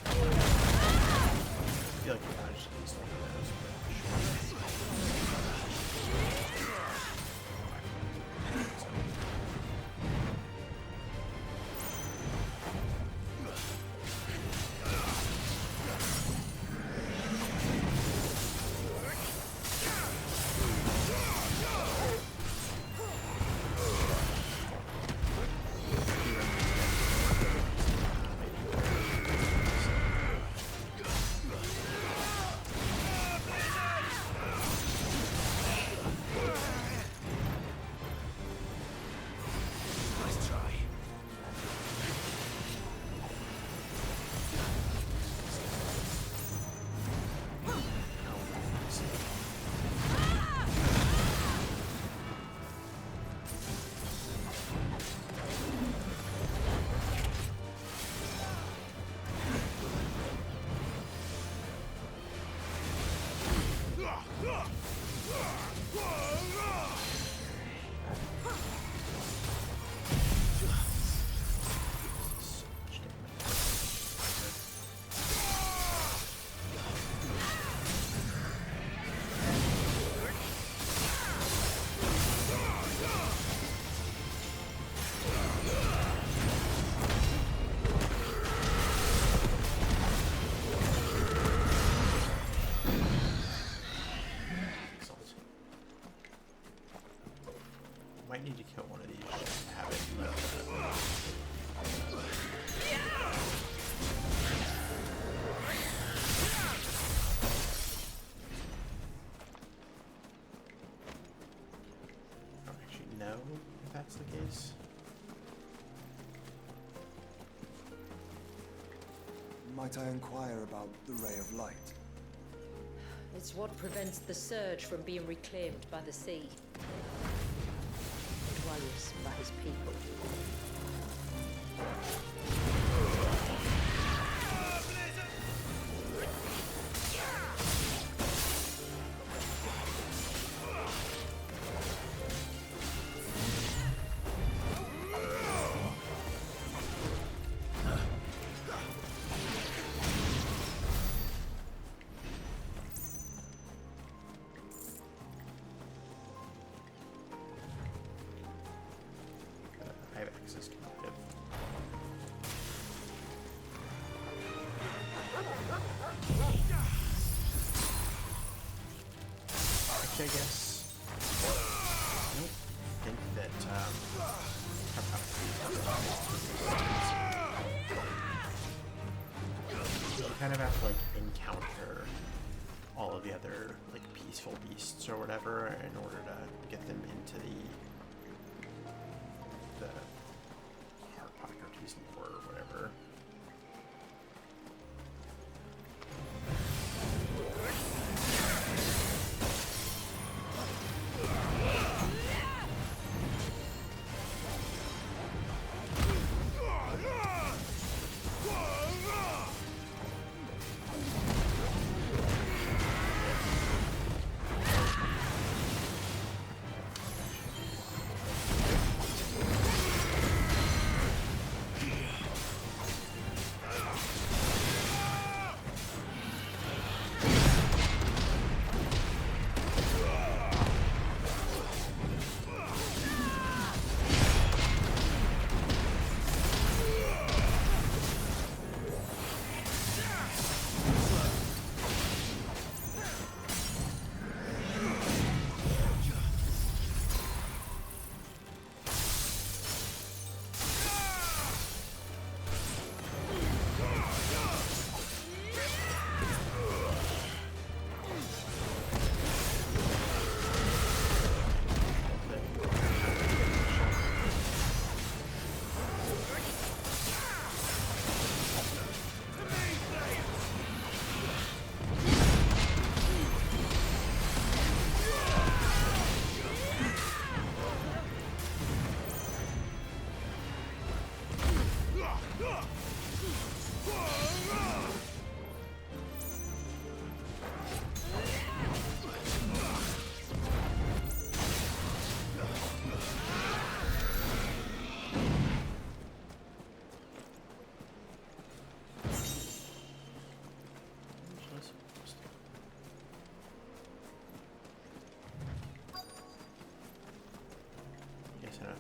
I feel like we dodged at least one of those, Nice try. might need to kill one of these just to have it. I don't actually know if that's the case. Might I inquire about the Ray of Light? It's what prevents the surge from being reclaimed by the sea. Dwellers by his people. I guess. I don't think that you kind of have to like encounter all of the other like peaceful beasts or whatever in order to get them into the Harpocrates lore or whatever.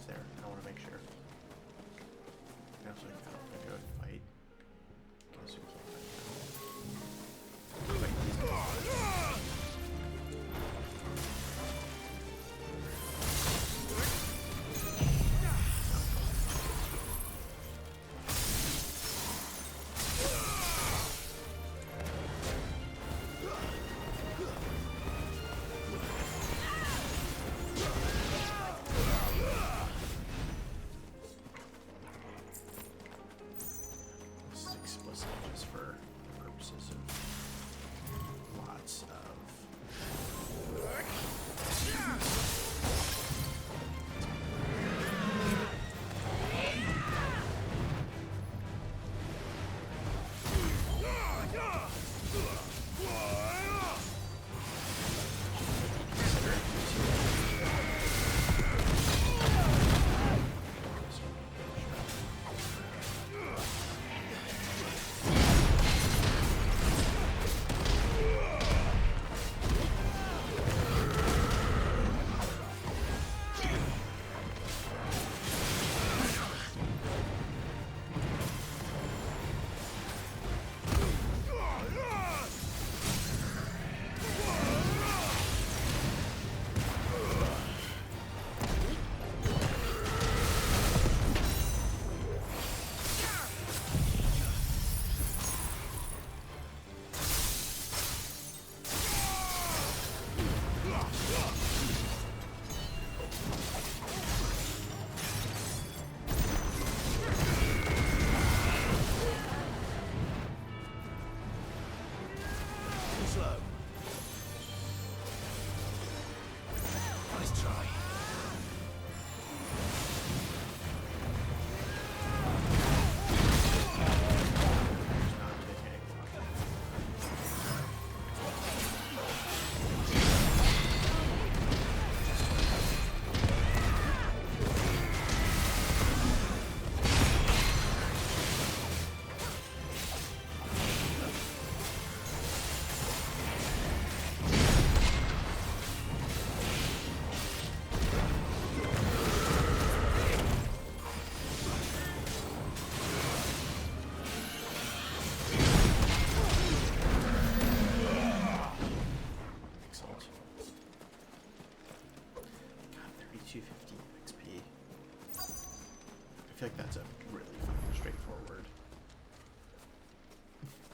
There. I want to make sure. Actually, I don't think I would fight. Guess we can't fight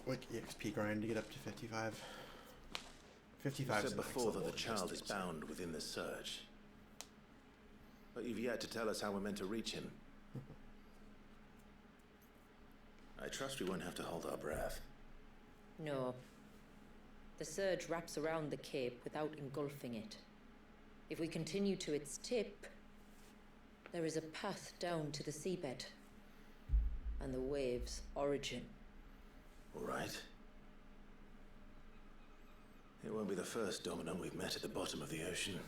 like EXP grind to get up to 55. 55 You is said the next before that level the of child is distance. bound within the surge. But you've yet to tell us how we're meant to reach him. I trust we won't have to hold our breath. No. The surge wraps around the cape without engulfing it. If we continue to its tip, there is a path down to the seabed and the wave's origin. All right. It won't be the first dominant we've met at the bottom of the ocean.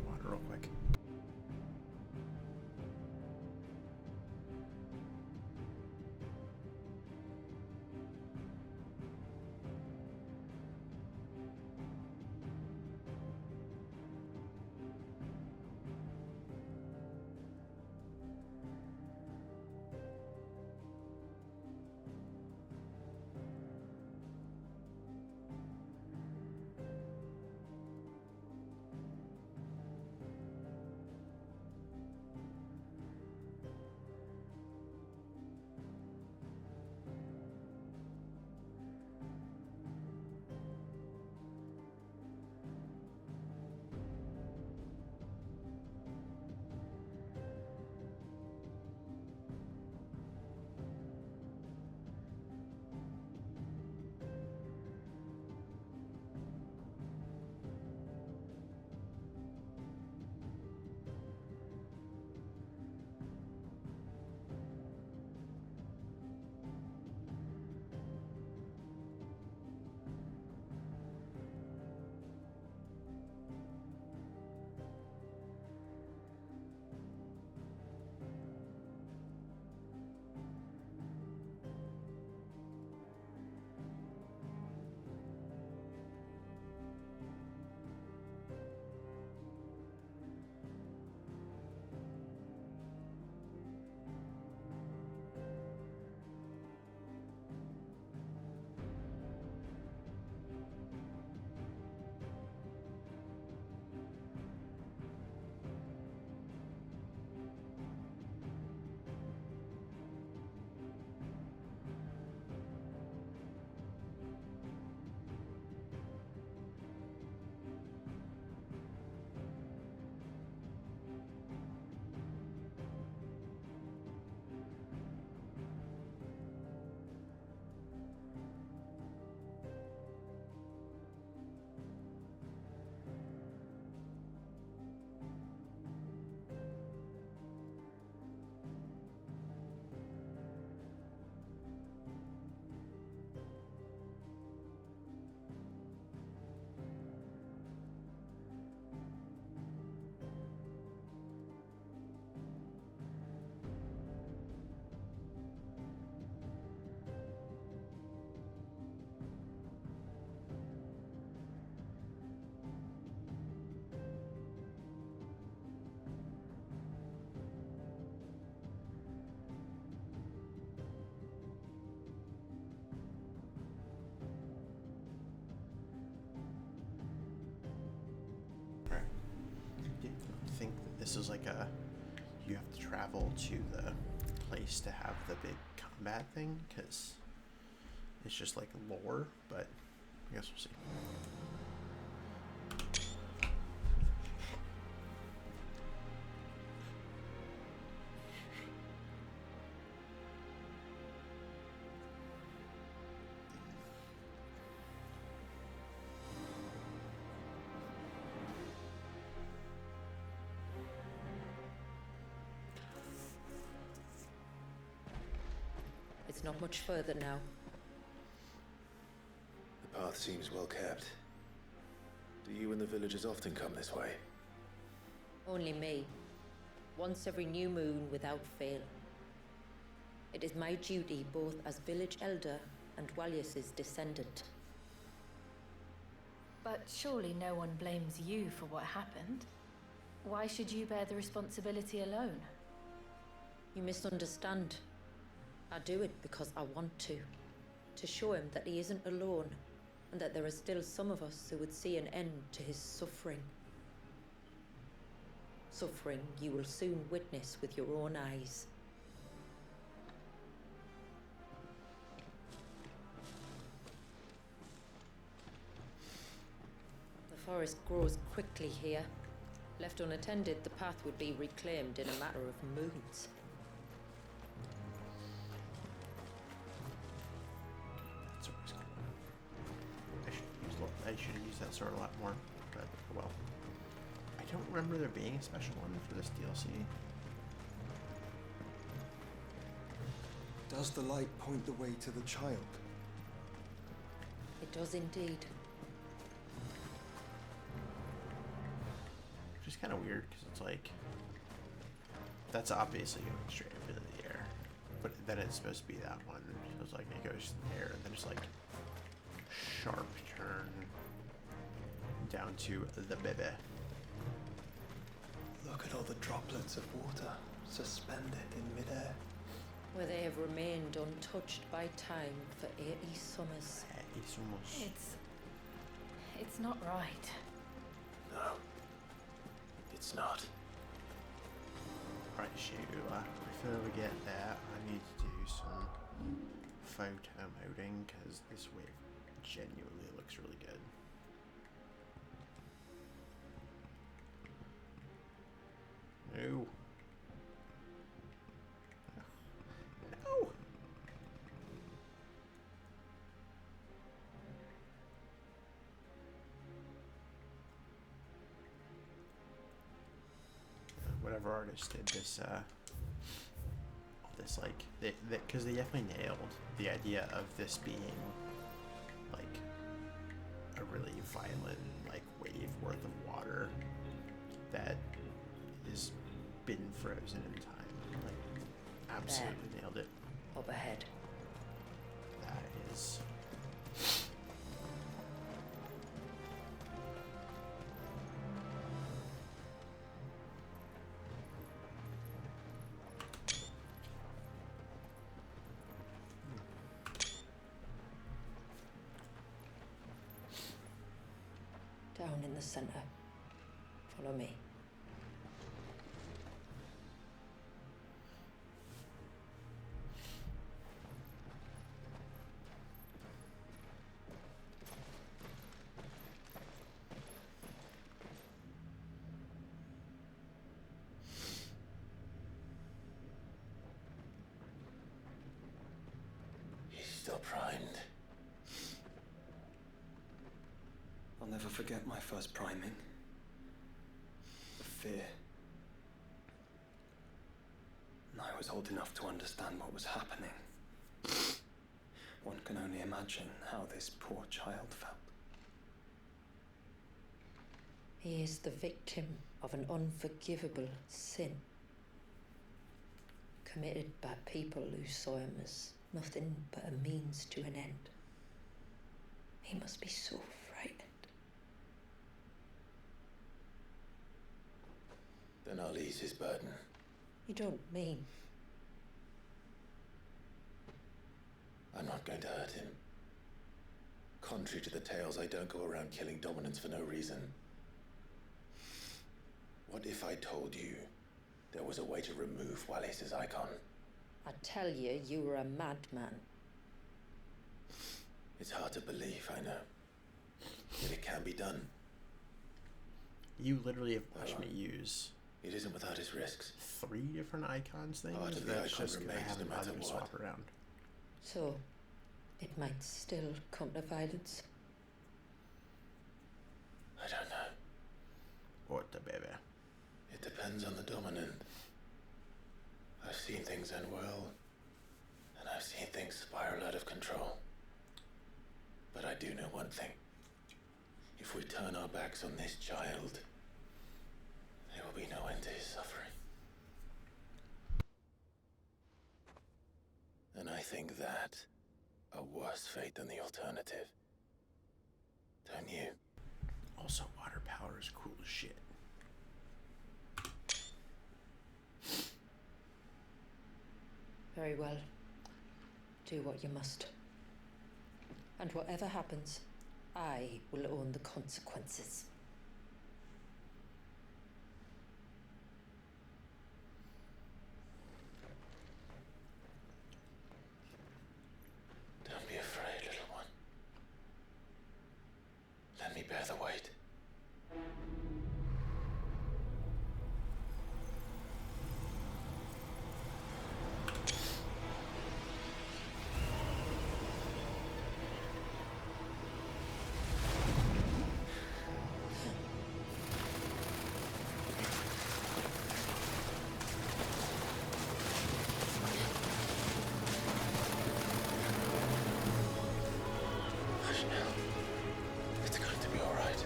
Water real quick. This is like a, you have to travel to the place to have the big combat thing, because it's just like lore, but I guess we'll see. It's not much further now. The path seems well kept. Do you and the villagers often come this way? Only me. Once every new moon without fail. It is my duty both as village elder and Walyus's descendant. But surely no one blames you for what happened. Why should you bear the responsibility alone? You misunderstand. I do it because I want to. To show him that he isn't alone, and that there are still some of us who would see an end to his suffering. Suffering you will soon witness with your own eyes. The forest grows quickly here. Left unattended, the path would be reclaimed in a matter of moons. That's always good. I should have used that sword a lot more, but well. I don't remember there being a special one for this DLC. Does the light point the way to the child? It does indeed. Which is kind of weird, because it's like... That's obviously going straight into the air. But then it's supposed to be that one. So it's like it goes there, and then it's like... Sharp turn... down to the baby. Look at all the droplets of water suspended in midair. Where they have remained untouched by time for 80 summers. 80 summers. It's not right. No. It's not. Right, Sheila, before we get there, I need to do some photo moding, because this wave genuinely looks really good. No. No. Whatever artist did this, this like, because they definitely nailed the idea of this being like a really violent like wave worth of water that is been frozen in time. Like, absolutely nailed it. Up ahead. That is. Down in the center. Follow me. He's still primed. I'll never forget my first priming. The fear. And I was old enough to understand what was happening. One can only imagine how this poor child felt. He is the victim of an unforgivable sin. Committed by people who saw him as nothing but a means to an end. He must be so frightened. Then I'll ease his burden. You don't mean? I'm not going to hurt him. Contrary to the tales, I don't go around killing dominants for no reason. What if I told you there was a way to remove Walyus's icon? I tell you, you were a madman. It's hard to believe, I know. But it can be done. You literally have watched me use. It isn't without its risks. 3 different icons things. Part of the That's icon just gonna remains have no them matter swap what. around. So, it might still come to violence. I don't know. What the baby? It depends on the dominant. I've seen things end well, and I've seen things backs on this child, there will be no end to his suffering. And I think that a worse fate than the alternative. Don't you? Also, water power is cool as shit. Very well. Do what you must. And whatever happens, I will own the consequences. Don't be afraid, little one. Let me bear the weight. Hush now. It's going to be all right.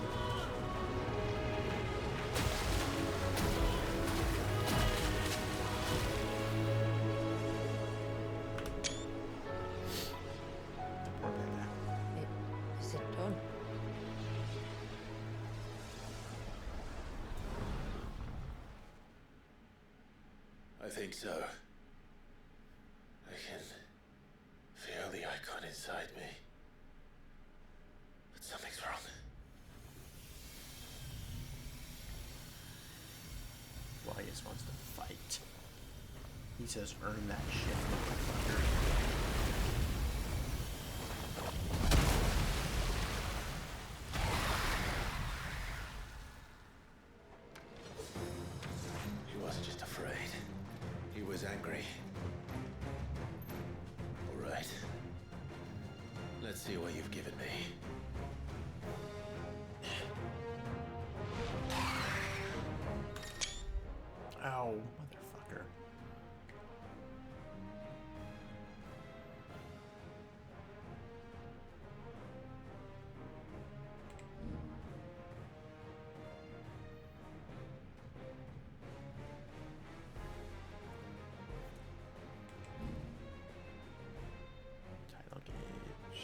Poor Panda. Is it done? I think so. I can feel the icon inside me. But something's wrong. Well, he just wants to fight. He says, earn that shit, motherfucker. He wasn't just afraid. He was angry. All right. Let's see what you've given me. Ow, motherfucker. Tidal gauge.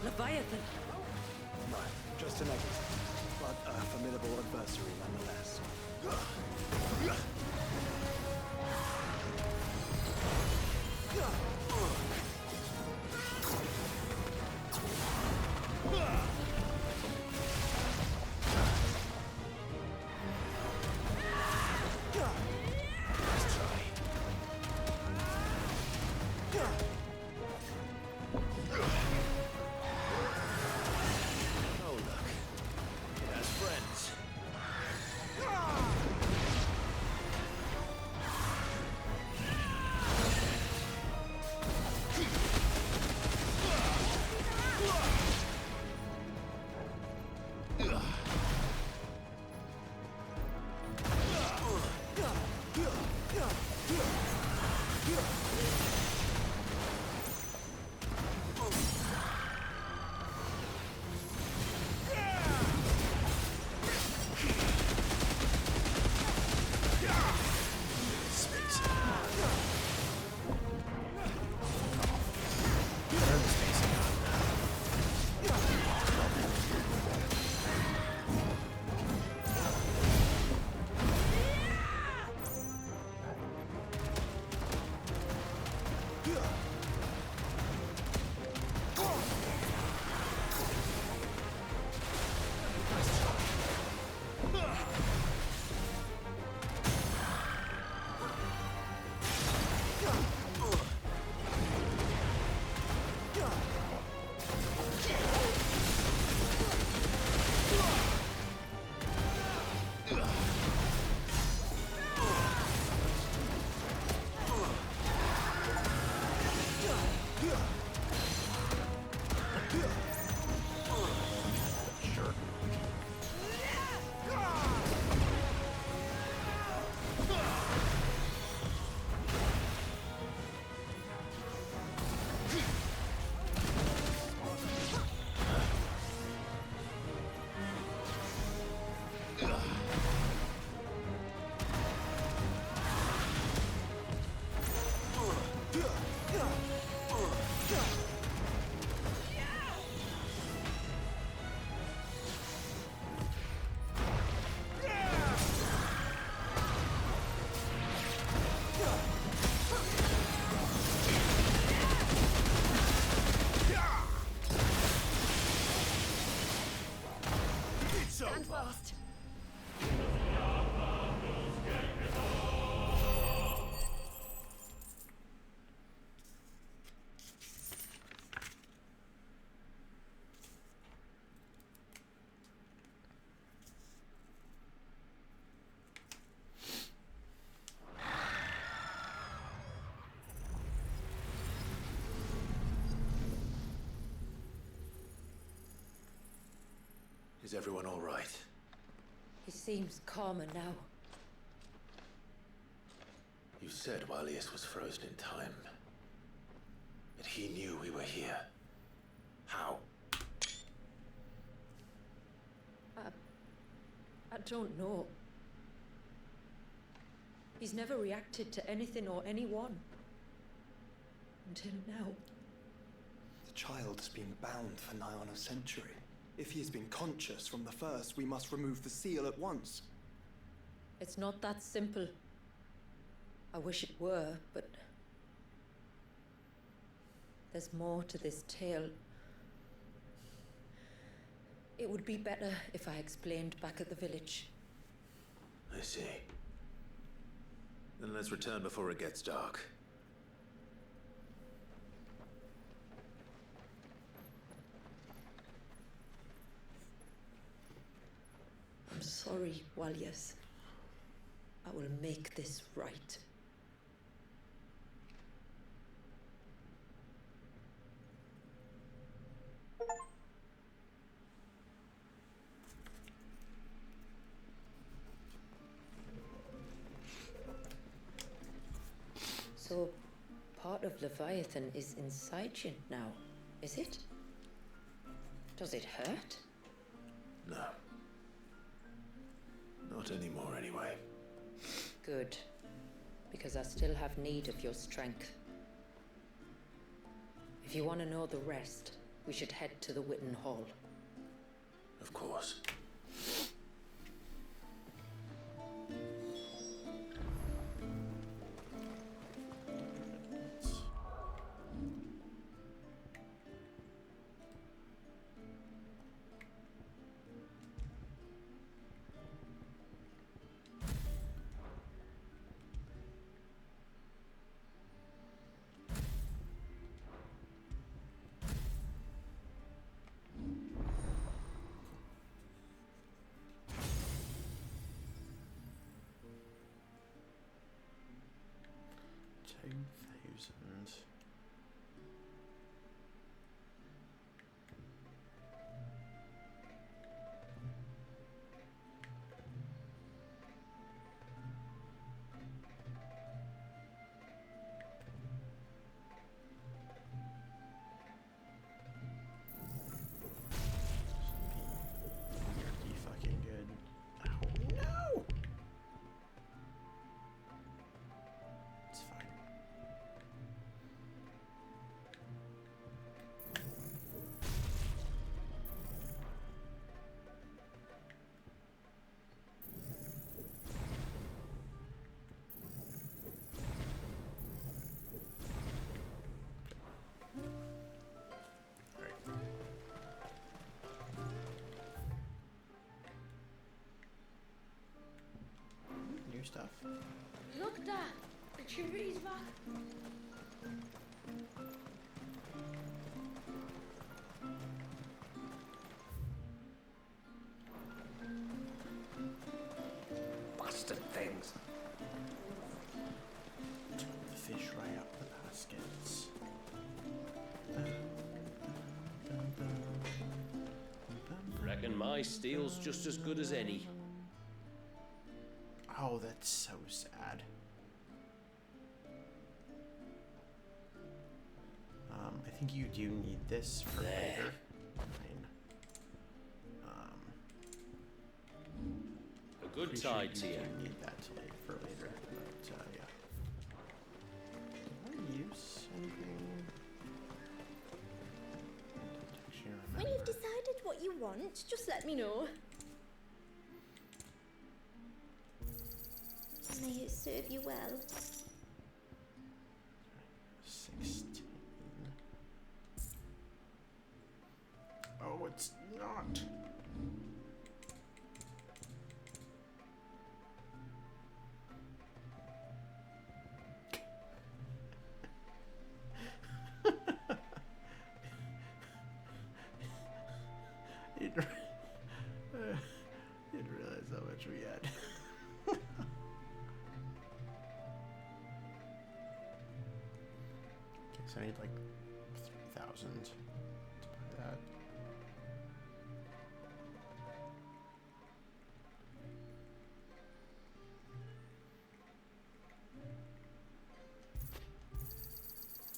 Leviathan! No, just a negative, but a formidable adversary nonetheless. Let's try. Oh, look. It has friends. Sure. Stand fast. Is everyone all right? He seems calmer now. You said Walius was frozen in time. But he knew we were here. How? I don't know. He's never reacted to anything or anyone. Until now. The child has been bound for nigh on a century. If he has been conscious from the first, we must remove the seal at once. It's not that simple. I wish it were, but there's more to this tale. It would be better if I explained back at the village. I see. Then let's return before it gets dark. I'm sorry, Walius. I will make this right. So, part of Leviathan is inside you now, is it? Does it hurt? No. Not anymore, anyway. Good. Because I still have need of your strength. If you want to know the rest, we should head to the Witten Hall. Of course. Stuff. Look, Dad. The chimney's back. Bastard things. Fish right up the baskets. and my steel's just as good as any. Oh, that's so sad. I think you do need this for later. Fine. A good tide to you you. do need that for later, but yeah. Did I use anything? Don't actually When you've remember. decided what you want, just let me know. May it serve you well. 16. Oh, it's not. Didn't realize how much we had. Okay, so I need like 3,000 to buy that.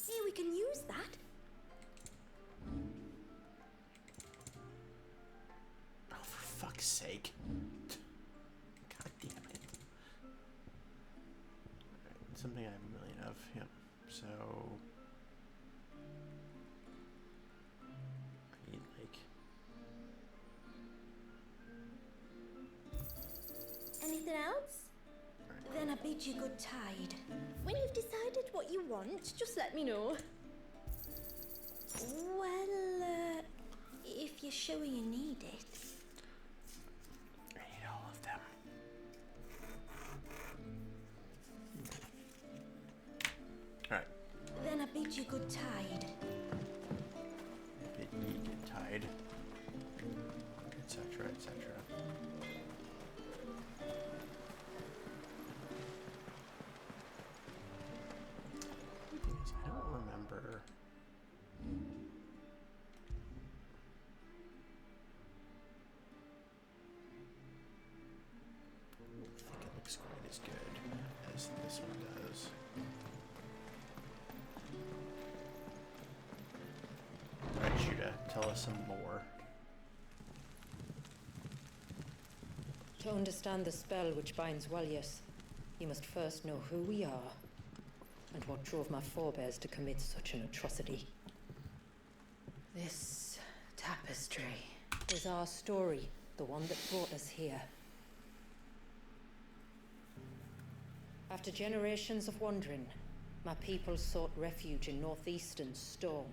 Hey, we can use that. Oh, for fuck's sake. God damn it. Alright, something I have a million of, yep. So I need like Anything else? Then I bid you good tide. When you've decided what you want, just let me know. Well, if you're sure you need it. I need all of them. Alright. Then I bid you good tide. Bid ye good tide. Etc. etc. The thing is, I don't remember. I don't think it looks quite as good as this one does. Alright, Judah, tell us some more. To understand the spell which binds Walyas, you must first know who we are and what drove my forebears to commit such an atrocity. This tapestry is our story, the one that brought us here. After generations of wandering, my people sought refuge in northeastern Storm,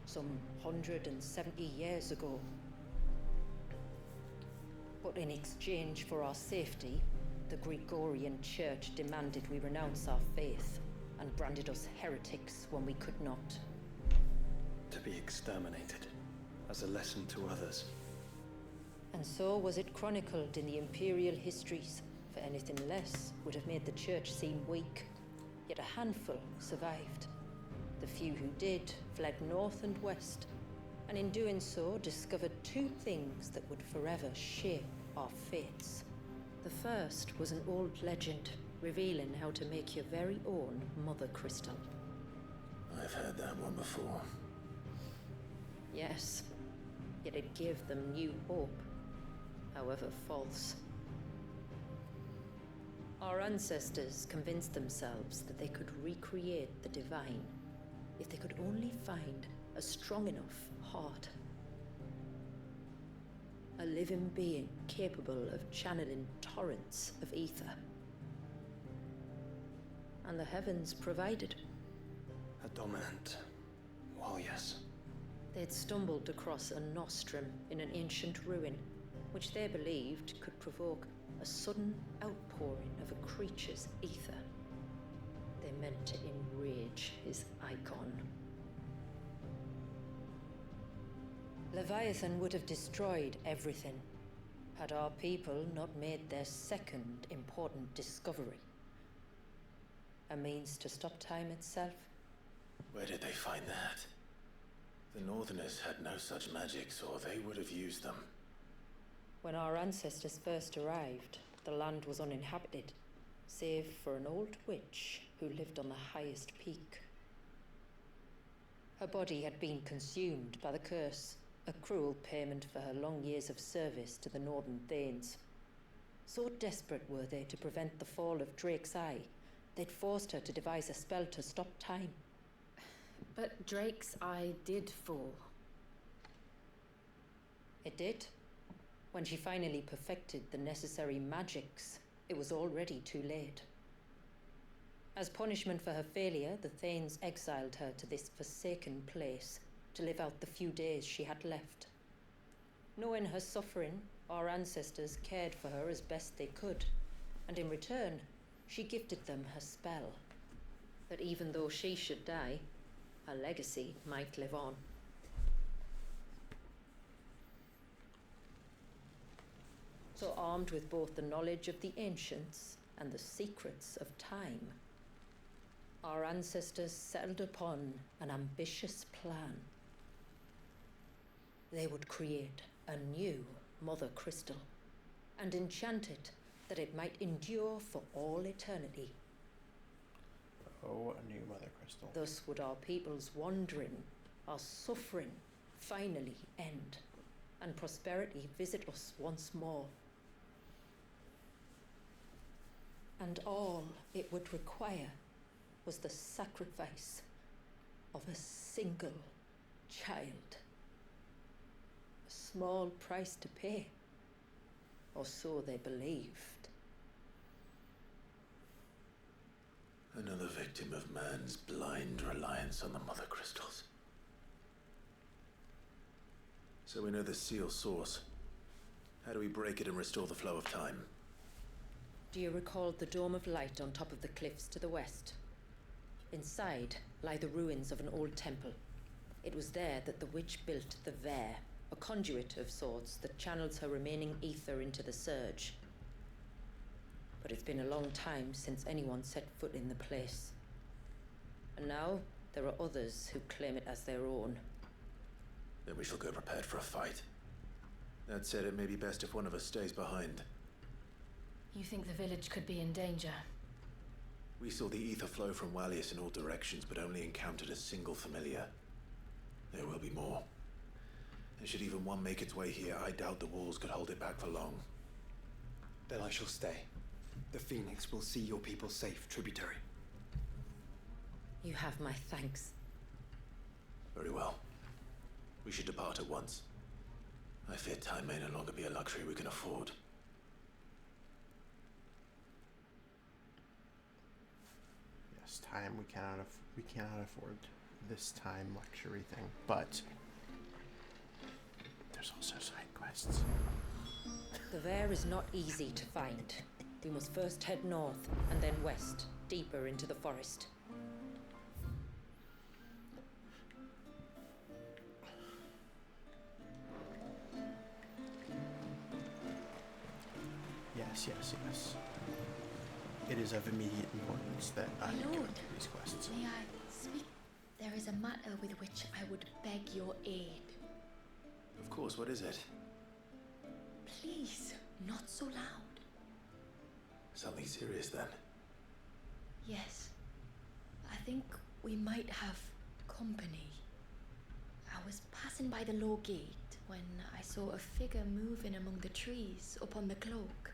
some 170 years ago. But in exchange for our safety, the Gregorian Church demanded we renounce our faith and branded us heretics when we could not. To be exterminated, as a lesson to others. And so was it chronicled in the imperial histories, for anything less would have made the Church seem weak. Yet a handful survived. The few who did fled north and west, and in doing so discovered two things that would forever shape our fates. The first was an old legend revealing how to make your very own Mother Crystal. I've heard that one before. Yes, yet it gave them new hope, however false. Our ancestors convinced themselves that they could recreate the divine if they could only find a strong enough heart. A living being capable of channeling torrents of ether. And the heavens provided. A dominant. Walyas. They'd stumbled across a nostrum in an ancient ruin, which they believed could provoke a sudden outpouring of a creature's ether. They meant to enrage his icon. Leviathan would have destroyed everything, had our people not made their second important discovery. A means to stop time itself. Where did they find that? The Northerners had no such magics, or they would have used them. When our ancestors first arrived, the land was uninhabited, save for an old witch who lived on the highest peak. Her body had been consumed by the curse, a cruel payment for her long years of service to the Northern Thanes. So desperate were they to prevent the fall of Drake's Eye, they'd forced her to devise a spell to stop time. But Drake's Eye did fall. It did. When she finally perfected the necessary magics, it was already too late. As punishment for her failure, the Thanes exiled her to this forsaken place to live out the few days she had left. Knowing her suffering, our ancestors cared for her as best they could, and in return, she gifted them her spell. That even though she should die, her legacy might live on. So armed with both the knowledge of the ancients and the secrets of time, our ancestors settled upon an ambitious plan. They would create a new Mother Crystal and enchant it that it might endure for all eternity. Oh, a new Mother Crystal. Thus would our people's wandering, our suffering, finally end, and prosperity visit us once more. And all it would require was the sacrifice of a single child. A small price to pay, or so they believed. Another victim of man's blind reliance on the Mother Crystals. So we know the seal source. How do we break it and restore the flow of time? Do you recall the dome of light on top of the cliffs to the west? Inside lie the ruins of an old temple. It was there that the witch built the Vare, a conduit of sorts that channels her remaining ether into the surge. But it's been a long time since anyone set foot in the place. And now there are others who claim it as their own. Then we shall go prepared for a fight. That said, it may be best if one of us stays behind. You think the village could be in danger? We saw the ether flow from Wallius in all directions, but only encountered a single familiar. There will be more. And should even one make its way here, I doubt the walls could hold it back for long. Then I shall stay. The Phoenix will see your people safe, tributary. You have my thanks. Very well. We should depart at once. I fear time may no longer be a luxury we can afford. Yes, time we cannot afford this time luxury thing, but there's also side quests. The Vare is not easy to find. We must first head north and then west, deeper into the forest. Yes. It is of immediate importance that I My get lord, these quests. may I speak? There is a matter with which I would beg your aid. Of course, what is it? Please, not so loud. Something serious then? Yes. I think we might have company. I was passing by the low gate when I saw a figure moving among the trees up on the cloak.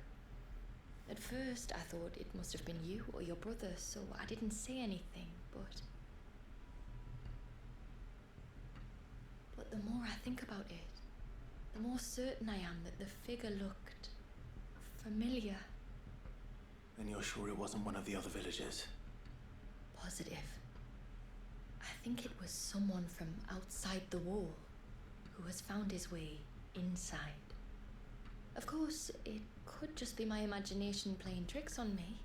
At first, I thought it must have been you or your brother, so I didn't say anything, but the more I think about it, the more certain I am that the figure looked familiar. And you're sure it wasn't one of the other villagers? Positive. I think it was someone from outside the wall who has found his way inside. Of course, it could just be my imagination playing tricks on me.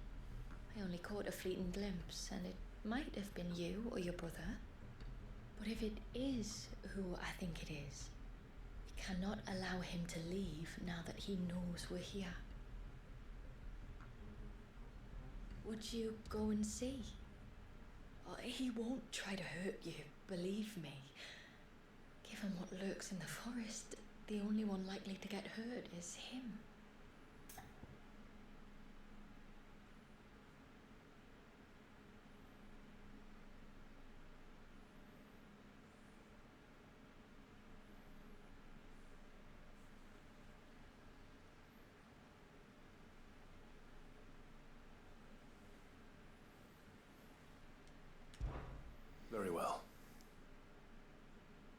I only caught a fleeting glimpse, and it might have been you or your brother. But if it is who I think it is, we cannot allow him to leave now that he knows we're here. Would you go and see? Oh, he won't try to hurt you, believe me. Given what lurks in the forest, the only one likely to get hurt is him. Very well.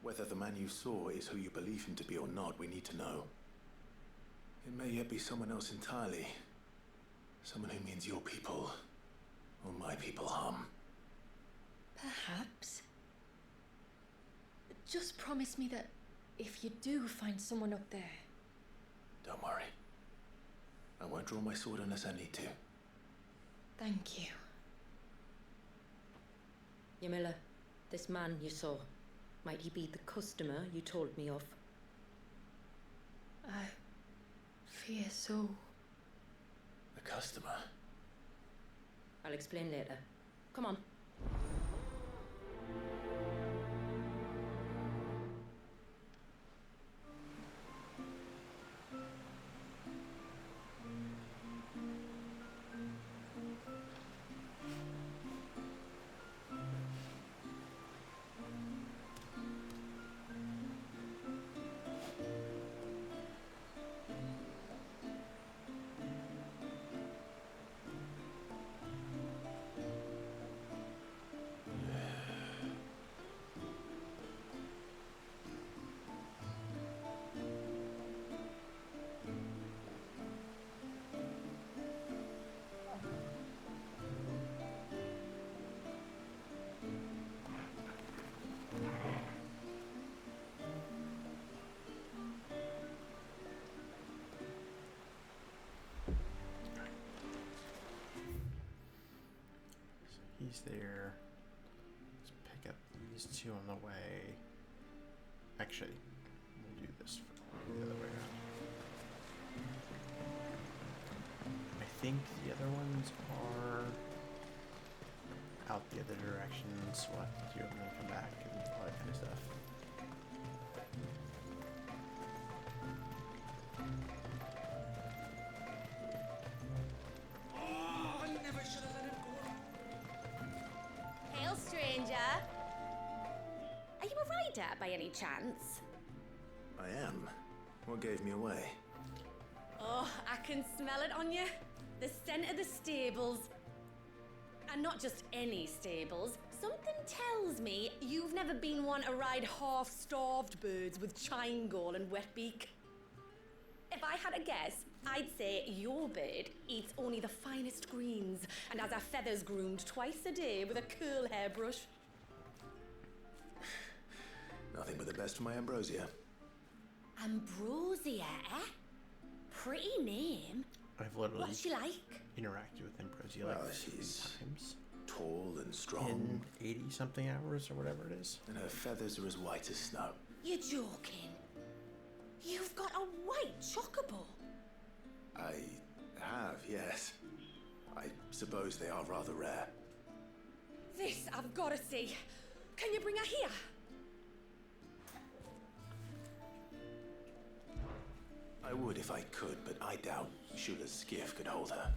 Whether the man you saw is who you believe him to be or not, we need to know. It may yet be someone else entirely. Someone who means your people, or my people, harm. Perhaps. Just promise me that if you do find someone up there... Don't worry. I won't draw my sword unless I need to. Thank you. Ymilla, this man you saw, might he be the customer you told me of? I fear so. The customer? I'll explain later. Come on. He's there. Let's pick up these two on the way. Actually, we'll do this the other way around. I think the other ones are out the other directions. We'll have to do them and come back and all that kind of stuff. Hail, stranger. Are you a rider by any chance? I am. What gave me away? Oh, I can smell it on you. The scent of the stables. And not just any stables. Something tells me you've never been one to ride half-starved birds with chine-gall and wet beak. If I had a guess, I'd say your bird eats only the finest greens and has her feathers groomed twice a day with a curl hairbrush. Nothing but the best for my Ambrosia. Ambrosia, eh? Pretty name. I've literally What's she like? interacted with Ambrosia Well, like she's 3 times. Tall and strong. In 80-something hours or whatever it is. And her feathers are as white as snow. You're joking. You've got a white chocobo. I have, yes. I suppose they are rather rare. This I've got to see. Can you bring her here? I would if I could, but I doubt Shula's skiff could hold her.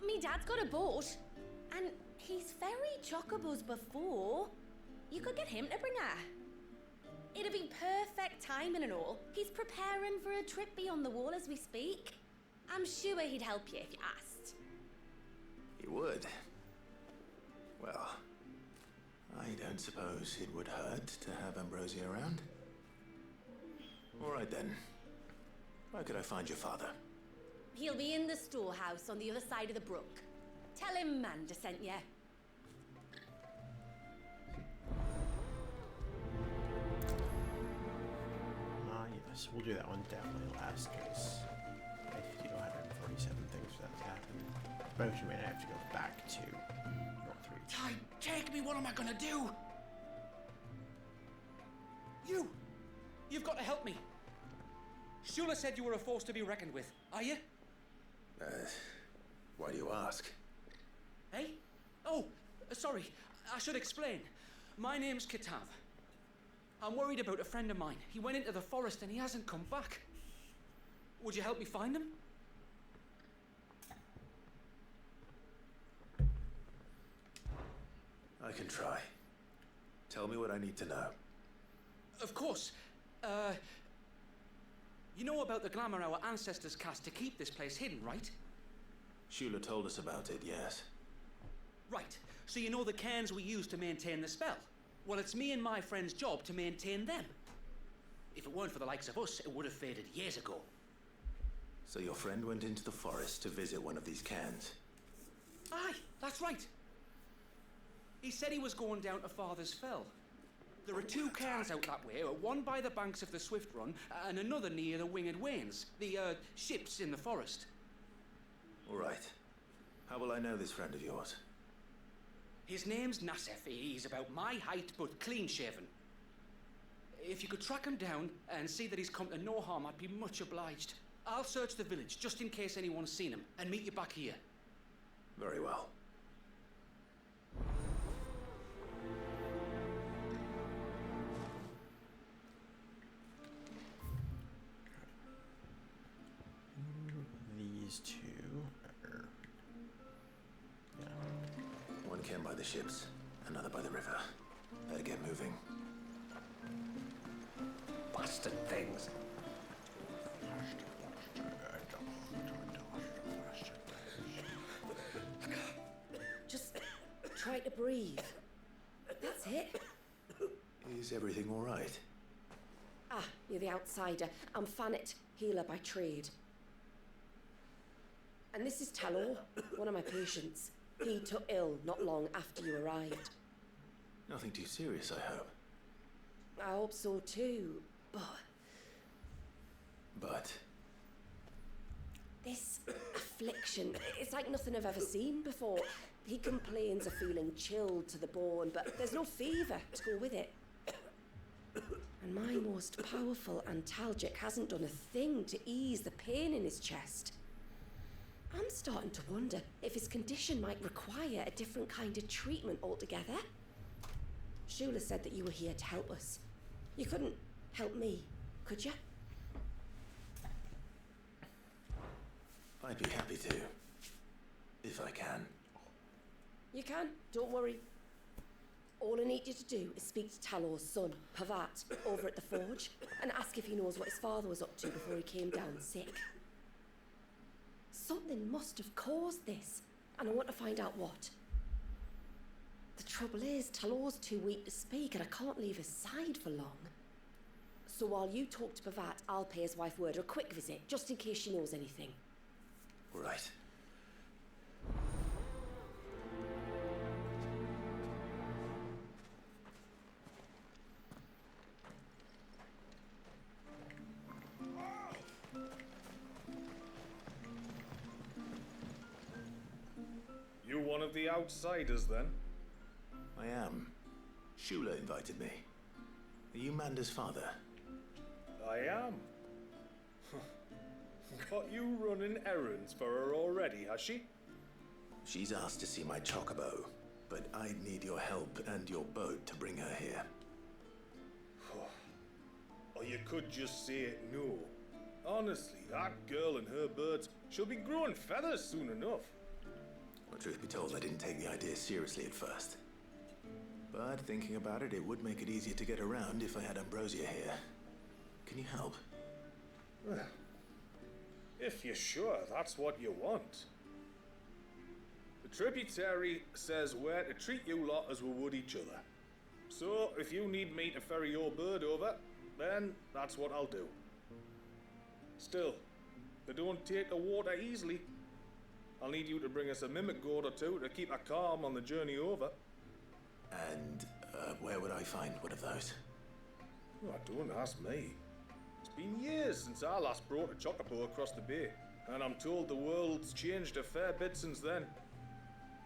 Me dad's got a boat. And he's ferried chocobos before. You could get him to bring her. It'd be perfect timing and all. He's preparing for a trip beyond the wall as we speak. I'm sure he'd help you if you asked. He would. Well, I don't suppose it would hurt to have Ambrosia around. All right then. Where could I find your father? He'll be in the storehouse on the other side of the brook. Tell him Manda sent you. Yes, we'll do that one definitely last, because I have to do 147 things for that to happen. But we may have to go back to Northreach. Ty, take me, what am I gonna do? You've got to help me. Shula said you were a force to be reckoned with, are you? Why do you ask? Hey? Oh, sorry, I should explain. My name's Kitav. I'm worried about a friend of mine. He went into the forest and he hasn't come back. Would you help me find him? I can try. Tell me what I need to know. Of course. You know about the glamour our ancestors cast to keep this place hidden, right? Shula told us about it, yes. Right. So you know the cairns we use to maintain the spell? Well, it's me and my friend's job to maintain them. If it weren't for the likes of us, it would have faded years ago. So your friend went into the forest to visit one of these cairns? Aye, that's right. He said he was going down to Father's Fell. There are two cairns out that way, one by the banks of the Swift Run and another near the Winged Wains, the ships in the forest. All right. How will I know this friend of yours? His name's Nassef. He's about my height, but clean-shaven. If you could track him down and see that he's come to no harm, I'd be much obliged. I'll search the village, just in case anyone's seen him, and meet you back here. Very well. These two are... Yeah. One cairn by the ships, another by the river. Better get moving. Bastard things. Just try to breathe. That's it. Is everything all right? Ah, you're the outsider. I'm Fannet, healer by trade. And this is Talor, one of my patients. He took ill not long after you arrived. Nothing too serious, I hope. I hope so too, but... But? This affliction, it's like nothing I've ever seen before. He complains of feeling chilled to the bone, but there's no fever to go with it. And my most powerful antalgic hasn't done a thing to ease the pain in his chest. I'm starting to wonder if his condition might require a different kind of treatment altogether. Shula said that you were here to help us. You couldn't help me, could you? I'd be happy to. If I can. You can, don't worry. All I need you to do is speak to Talor's son, Pavat, over at the forge, and ask if he knows what his father was up to before he came down sick. Something must have caused this, and I want to find out what. The trouble is, Talor's too weak to speak, and I can't leave his side for long. So while you talk to Pavat, I'll pay his wife word a quick visit, just in case she knows anything. All right. You one of the outsiders, then? I am. Shula invited me. Are you Manda's father? I am. Got you running errands for her already, has she? She's asked to see my chocobo, but I'd need your help and your boat to bring her here. Or you could just say it no. Honestly, that girl and her birds, she'll be growing feathers soon enough. Well, truth be told, I didn't take the idea seriously at first. But thinking about it, it would make it easier to get around if I had Ambrosia here. Can you help? Well, if you're sure that's what you want. The tributary says we're to treat you lot as we would each other. So, if you need me to ferry your bird over, then that's what I'll do. Still, they don't take the water easily. I'll need you to bring us a mimic gourd or two to keep her calm on the journey over. And where would I find one of those? Oh, don't ask me. It's been years since I last brought a chocobo across the bay, and I'm told the world's changed a fair bit since then.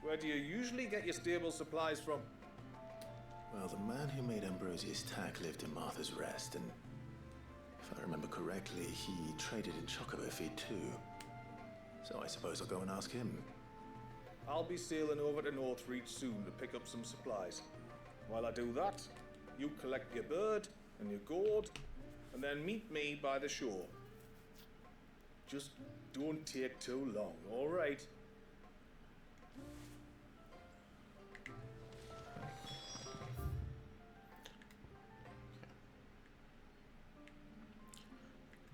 Where do you usually get your stable supplies from? Well, the man who made Ambrosia's tack lived in Martha's Rest, and if I remember correctly, he traded in chocobo feed too. So I suppose I'll go and ask him. I'll be sailing over to Northreach soon to pick up some supplies. While I do that, you collect your bird and your gourd, and then meet me by the shore. Just don't take too long, all right?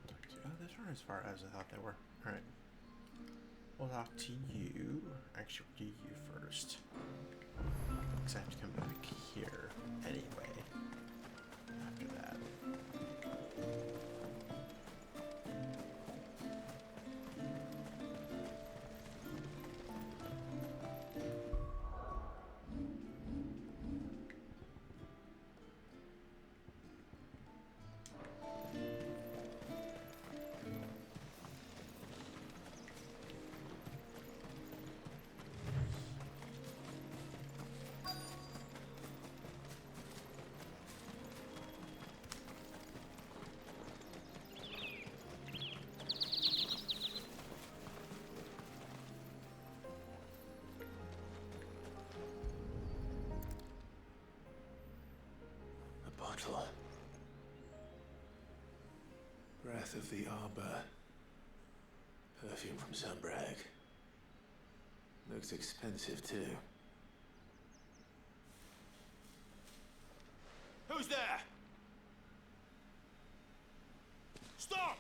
Oh, those aren't as far as I thought they were. Alright. We'll talk to you. Actually, we'll do you first. Because I have to come back here anyway. After that. A bottle. Breath of the Arbor. Perfume from Sunbrag. Looks expensive too. Who's there? Stop!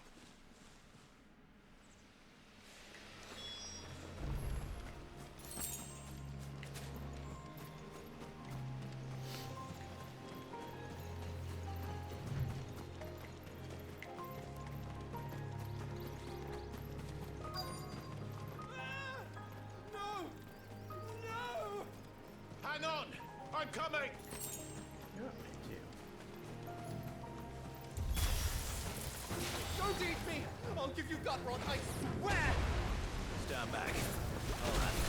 Hang on! I'm coming! Yeah, me too. Don't eat me! I'll give you gut rot, I swear! Stand back. I'll handle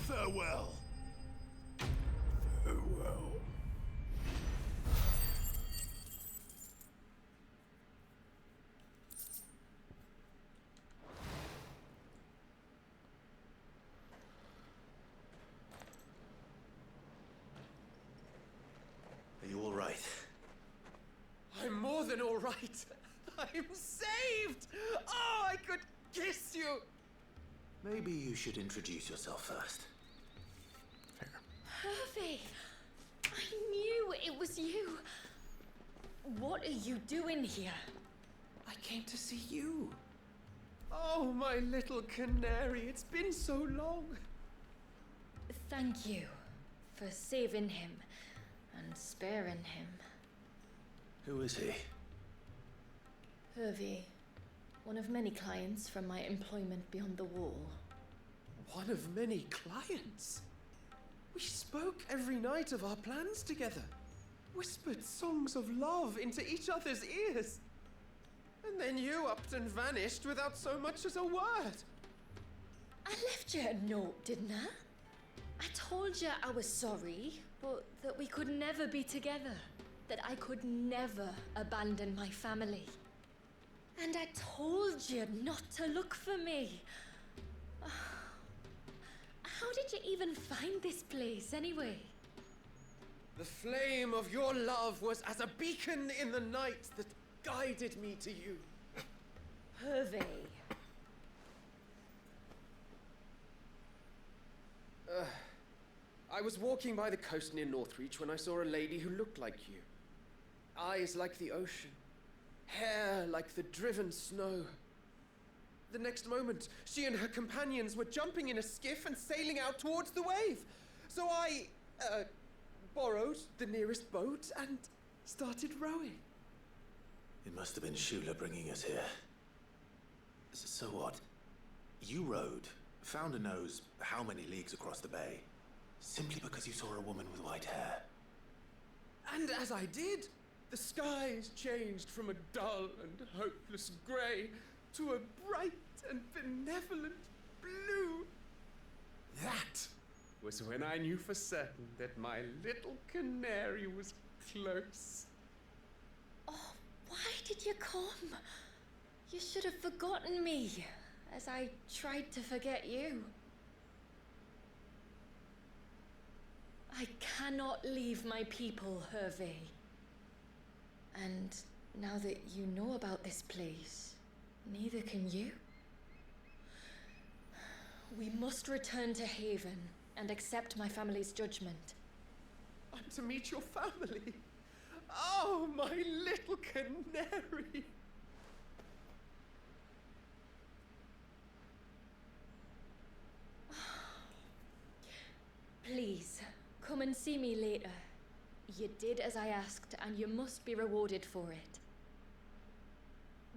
Farewell. Farewell. Are you all right? I'm more than all right. I'm saved! Oh, I could kiss you! Maybe you should introduce yourself first. Hervey! I knew it was you. What are you doing here? I came to see you. Oh, my little canary, it's been so long. Thank you for saving him and sparing him. Who is he? Hervey, one of many clients from my employment beyond the wall. One of many clients? We spoke every night of our plans together. Whispered songs of love into each other's ears. And then you upped and vanished without so much as a word. I left you a note, didn't I? I told you I was sorry, but that we could never be together. That I could never abandon my family. And I told you not to look for me. How did you even find this place, anyway? The flame of your love was as a beacon in the night that guided me to you. Hervey. I was walking by the coast near Northreach when I saw a lady who looked like you. Eyes like the ocean. Hair like the driven snow. The next moment, she and her companions were jumping in a skiff and sailing out towards the wave. So I, borrowed the nearest boat and started rowing. It must have been Shula bringing us here. So what? You rode, found a nose how many leagues across the bay, simply because you saw a woman with white hair. And as I did, the skies changed from a dull and hopeless grey to a bright and benevolent blue. That was when I knew for certain that my little canary was close. Oh, why did you come? You should have forgotten me, as I tried to forget you. I cannot leave my people, Hervé. And now that you know about this place, neither can you. We must return to Haven and accept my family's judgment. I'm to meet your family. Oh, my little canary. Please, come and see me later. You did as I asked, and you must be rewarded for it.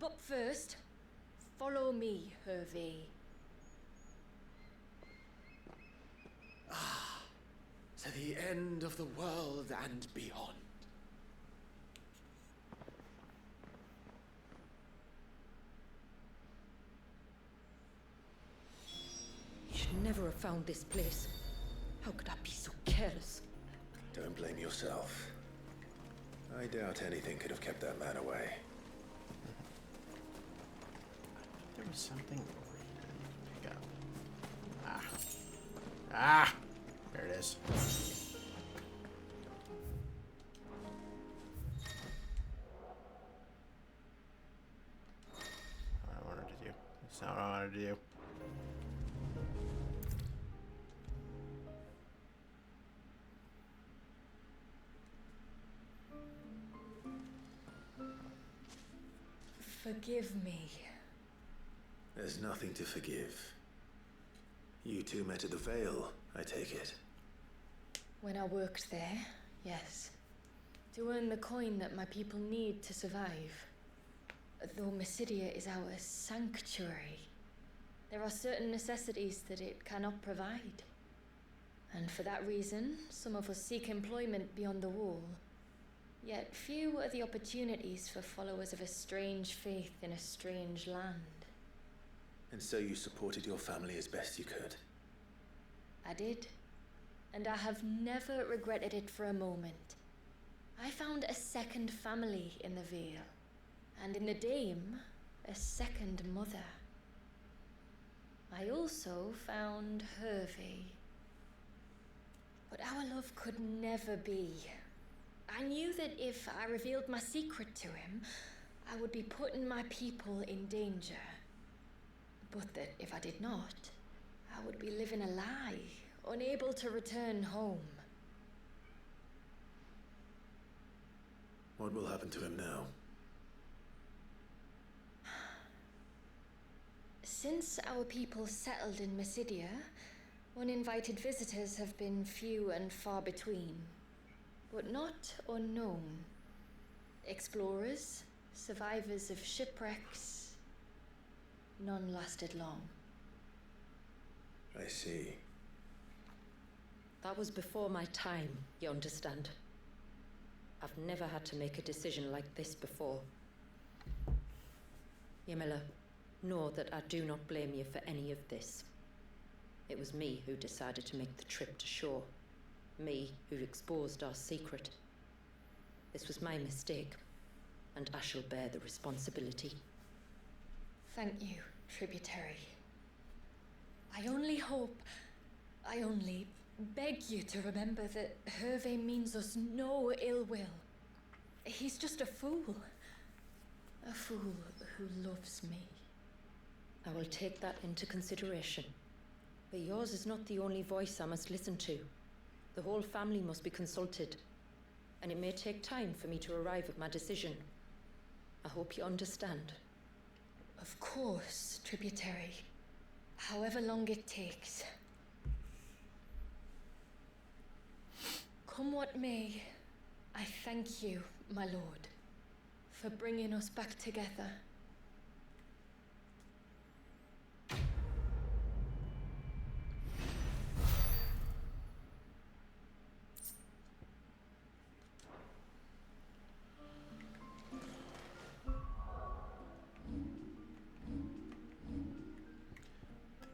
But first, follow me, Hervé. To the end of the world and beyond. You should never have found this place. How could I be so careless? Don't blame yourself. I doubt anything could have kept that man away. There was something over here to pick up. Ah! There it is. What I wanted to do. That's not what I wanted to do. Forgive me. There's nothing to forgive. You two met at the Vale, I take it. When I worked there, yes. To earn the coin that my people need to survive. Though Mysidia is our sanctuary, there are certain necessities that it cannot provide. And for that reason, some of us seek employment beyond the wall. Yet few are the opportunities for followers of a strange faith in a strange land. And so you supported your family as best you could? I did. And I have never regretted it for a moment. I found a second family in the Vale. And in the Dame, a second mother. I also found Hervé. But our love could never be. I knew that if I revealed my secret to him, I would be putting my people in danger. But that if I did not, I would be living a lie, unable to return home. What will happen to him now? Since our people settled in Mysidia, uninvited visitors have been few and far between. But not unknown. Explorers, survivors of shipwrecks, none lasted long. I see. That was before my time, you understand. I've never had to make a decision like this before. Ymila, know that I do not blame you for any of this. It was me who decided to make the trip to shore. Me who exposed our secret. This was my mistake, and I shall bear the responsibility. Thank you, Tributary. I only beg you to remember that Hervé means us no ill will. He's just a fool. A fool who loves me. I will take that into consideration. But yours is not the only voice I must listen to. The whole family must be consulted, and it may take time for me to arrive at my decision. I hope you understand. Of course, Tributary. However long it takes. Come what may, I thank you, my lord, for bringing us back together.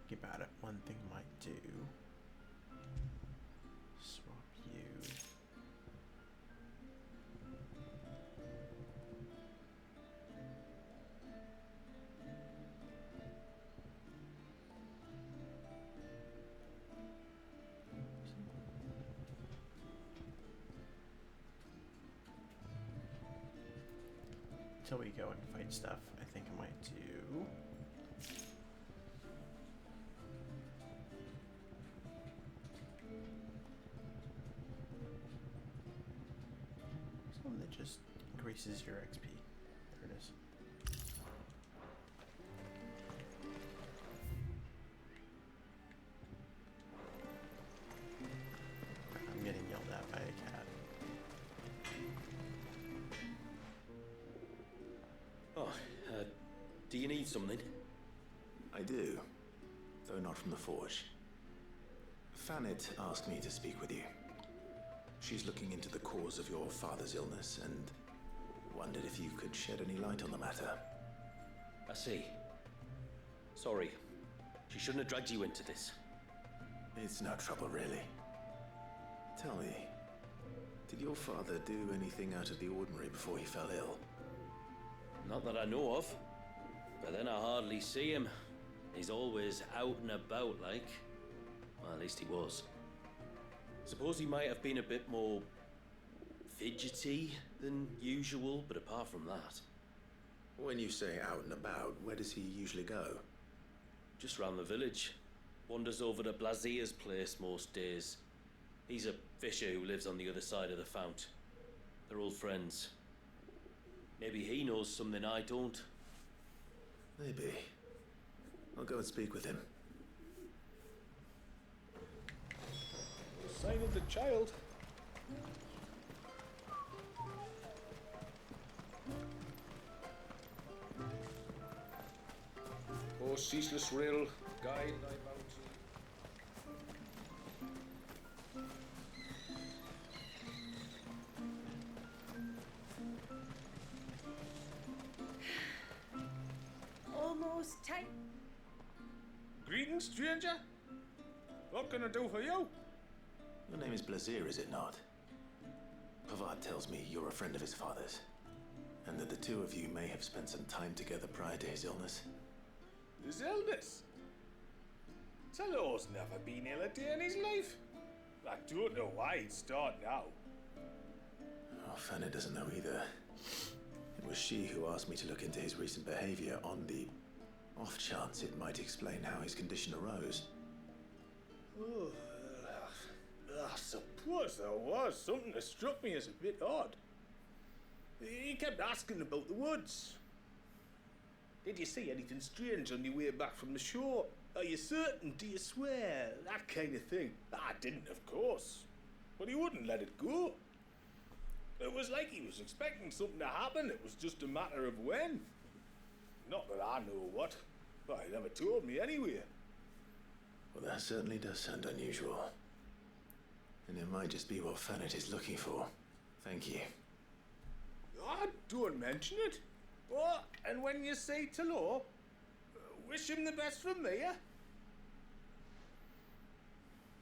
thinking about it, one thing I might do. Swap you. Until we go and fight stuff, I think I might do. Something that just increases your XP. There it is. I'm getting yelled at by a cat. Oh, do you need something? I do, though not from the Forge. Fanet asked me to speak with you. She's looking into the cause of your father's illness and wondered if you could shed any light on the matter. I see. Sorry. She shouldn't have dragged you into this. It's no trouble, really. Tell me, did your father do anything out of the ordinary before he fell ill? Not that I know of. But then I hardly see him. He's always out and about, like. Well, at least he was. Suppose he might have been a bit more fidgety than usual, but apart from that. When you say out and about, where does he usually go? Just round the village. Wanders over to Blazier's place most days. He's a fisher who lives on the other side of the fount. They're old friends. Maybe he knows something I don't. Maybe. I'll go and speak with him. Sign of the child. Oh, ceaseless rail, guide thy bounty. Almost time. Greetings, stranger. What can I do for you? Your name is Blazier, is it not? Pavad tells me you're a friend of his father's, and that the two of you may have spent some time together prior to his illness. His illness? Talor's never been ill a day in his life. I don't know why he'd start now. Oh, Fanny doesn't know either. It was she who asked me to look into his recent behavior on the off chance it might explain how his condition arose. Oh, I suppose there was something that struck me as a bit odd. He kept asking about the woods. Did you see anything strange on your way back from the shore? Are you certain? Do you swear? That kind of thing. I didn't, of course. But he wouldn't let it go. It was like he was expecting something to happen. It was just a matter of when. Not that I know what. But he never told me anyway. Well, that certainly does sound unusual. And it might just be what Fanet is looking for. Thank you. Ah, don't mention it. Oh, and when you say Talor, wish him the best from me, yeah?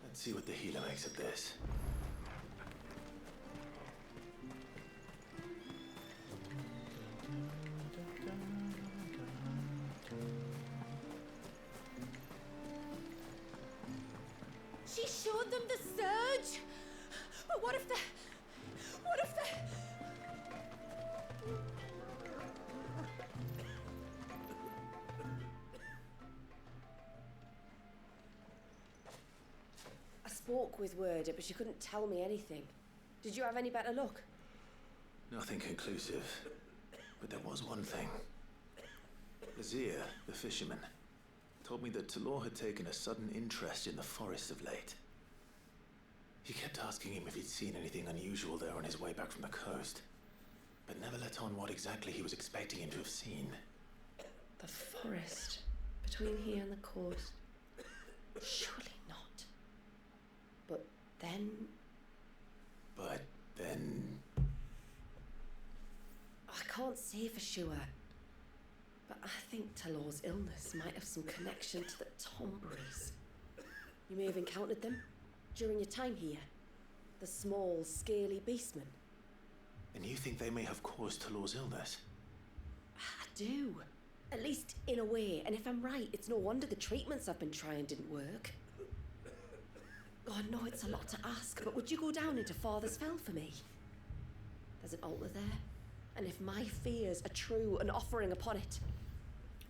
Let's see what the healer makes of this. She showed them the surge! But what if the... I spoke with Wyrda, but she couldn't tell me anything. Did you have any better luck? Nothing conclusive. But there was one thing. Azir, the fisherman, told me that Talor had taken a sudden interest in the forest of late. He kept asking him if he'd seen anything unusual there on his way back from the coast, but never let on what exactly he was expecting him to have seen. The forest between here and the coast. Surely not. But then... I can't say for sure. But I think Talor's illness might have some connection to the Tomberries. You may have encountered them during your time here. The small, scaly beastmen. And you think they may have caused Talor's illness? I do. At least in a way. And if I'm right, it's no wonder the treatments I've been trying didn't work. Oh, I know it's a lot to ask, but would you go down into Father's Fell for me? There's an altar there. And if my fears are true, an offering upon it.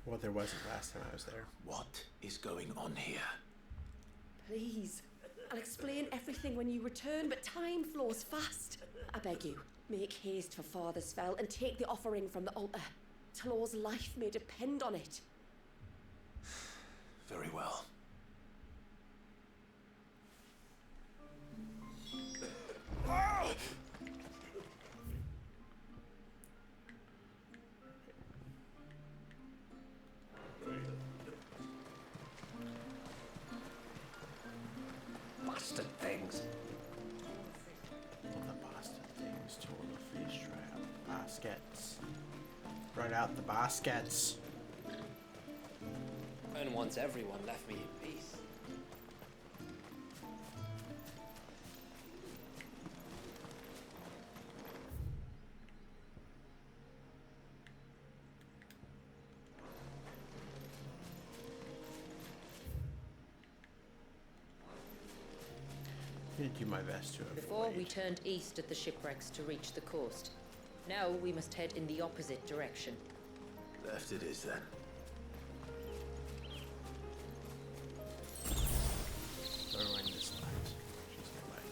Well, there wasn't last time I was there. What is going on here? Please. I'll explain everything when you return, but time flows fast. I beg you, make haste for Father's Fell and take the offering from the altar. Talor's life may depend on it. Very well. Bastard things. All the bastard things tore the fish right out the baskets. Right out the baskets. And once everyone left me in peace. I'm gonna do my best to avoid. Before we turned east at the shipwrecks to reach the coast. Now we must head in the opposite direction. Left it is then. Everyone this light. She's nearby.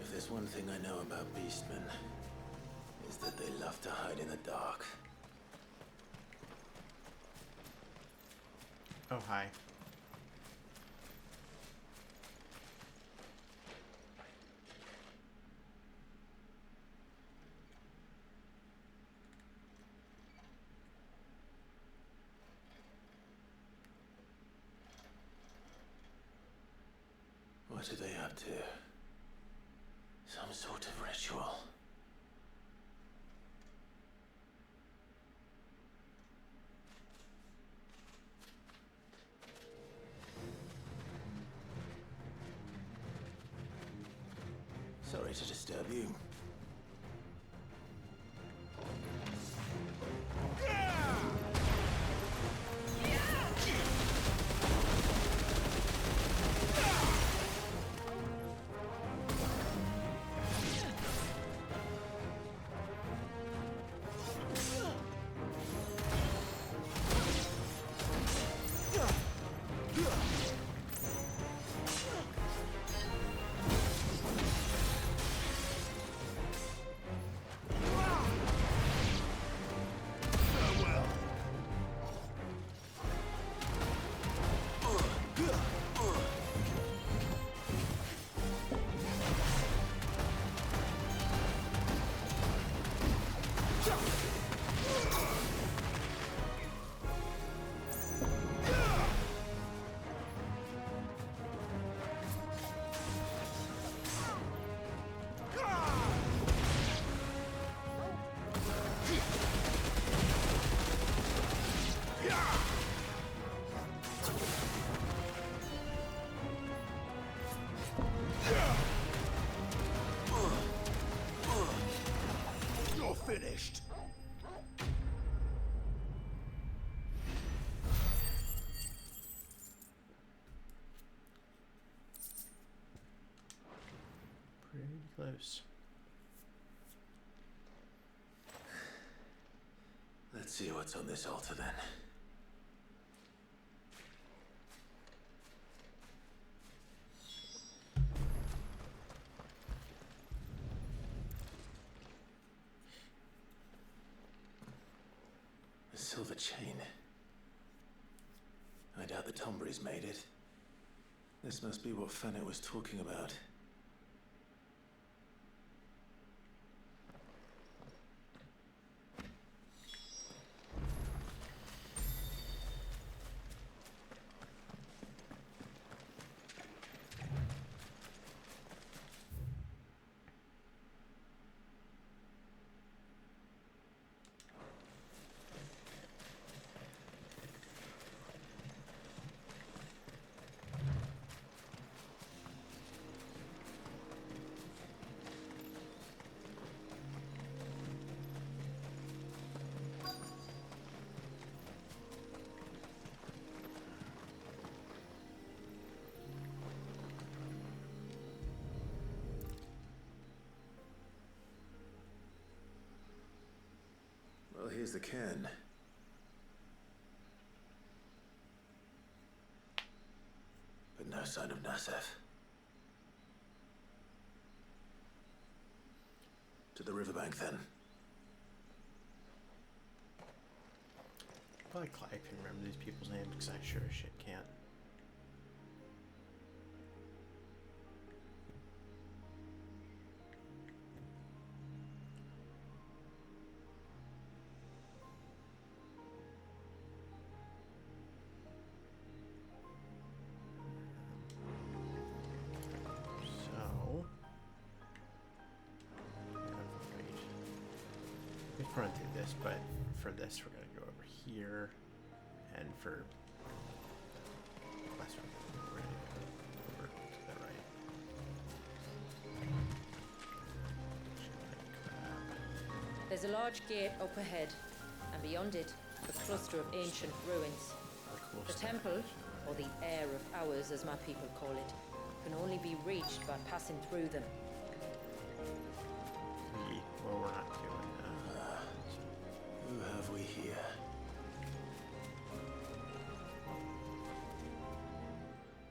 If there's one thing I know about beastmen, is that they love to hide in the dark. Oh, hi. What are they up to? Some sort of ritual. Sorry to disturb you. close. Let's see what's on this altar then. A silver chain. I doubt the Tombries made it. This must be what Fennec was talking about. Well, here's the cairn. But no sign of Nasef. To the riverbank, then. Probably Clive can remember these people's names because I sure as shit can't. Run through this, but for this we're gonna go over here, and for quest we're gonna go over to the right. There's a large gate up ahead, and beyond it, a cluster of ancient ruins. The temple, or the Heir of Hours as my people call it, can only be reached by passing through them. Well, we're not doing who have we here?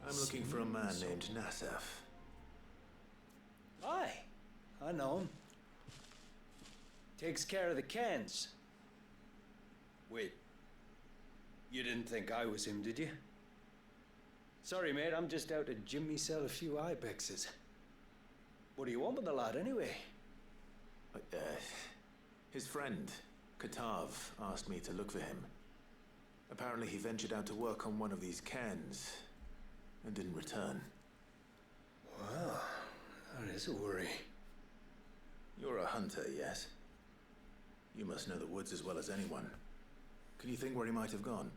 I'm looking for a man named Nasef. Aye, I know him. Takes care of the cans. Wait, you didn't think I was him, did you? Sorry, mate, I'm just out to gym myself a few ibexes. What do you want with the lad, anyway? His friend, Katav, asked me to look for him. Apparently he ventured out to work on one of these cairns and didn't return. Well, that is a worry. You're a hunter, yes? You must know the woods as well as anyone. Can you think where he might have gone?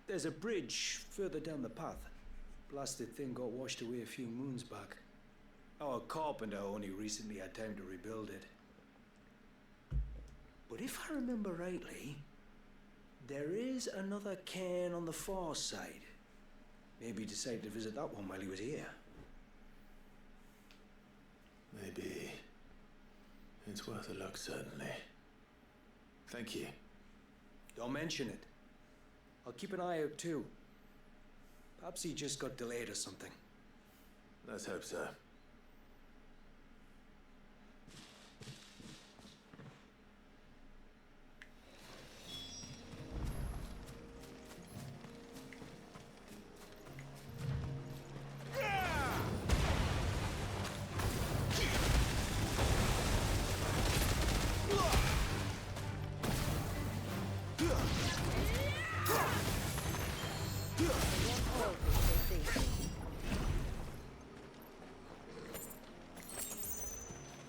There's a bridge further down the path. Blasted thing got washed away a few moons back. Our carpenter only recently had time to rebuild it. But if I remember rightly, there is another cairn on the far side. Maybe he decided to visit that one while he was here. Maybe. It's worth a look, certainly. Thank you. Don't mention it. I'll keep an eye out too. Perhaps he just got delayed or something. Let's hope so.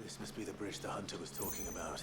This must be the bridge the hunter was talking about.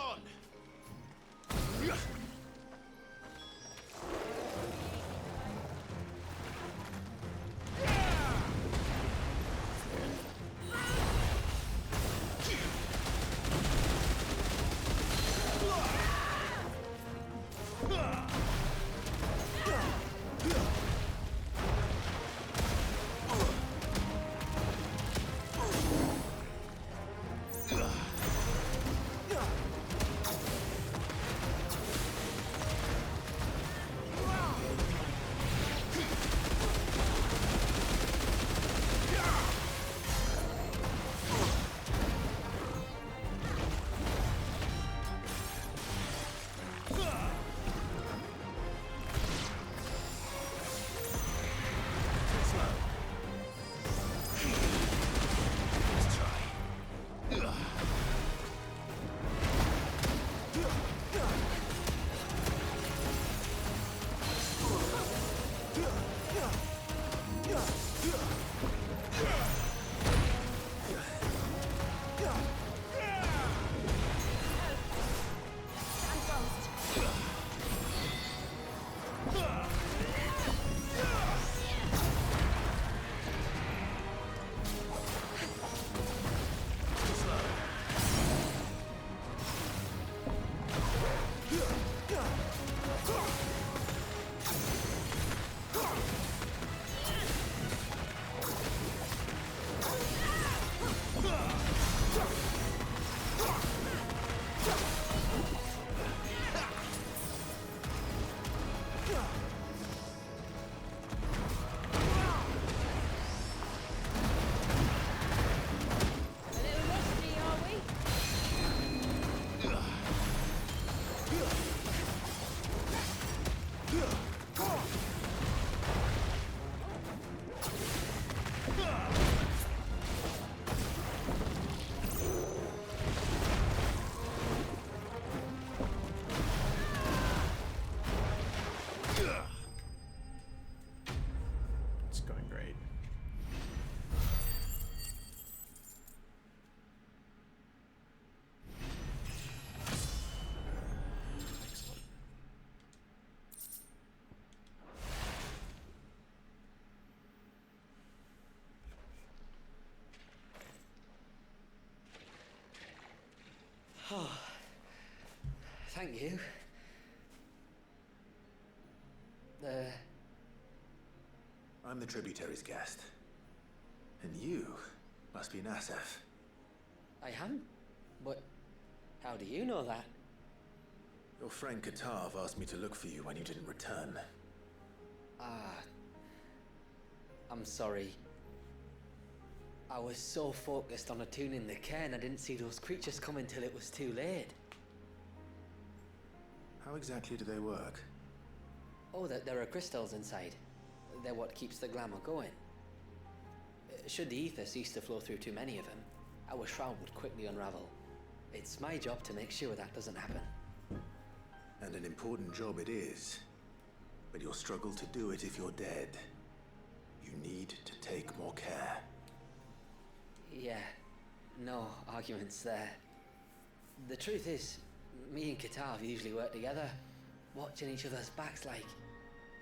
on! It's going great. Excellent. Oh, thank you. I'm the tributary's guest. And you must be Nasef. I am? But how do you know that? Your friend Katav asked me to look for you when you didn't return. I'm sorry. I was so focused on attuning the cairn, I didn't see those creatures come until it was too late. How exactly do they work? Oh, there are crystals inside. They're what keeps the glamour going. Should the ether cease to flow through too many of them, our shroud would quickly unravel. It's my job to make sure that doesn't happen. And an important job it is. But you'll struggle to do it if you're dead. You need to take more care. Yeah, no arguments there. The truth is, me and Katav usually work together, watching each other's backs like.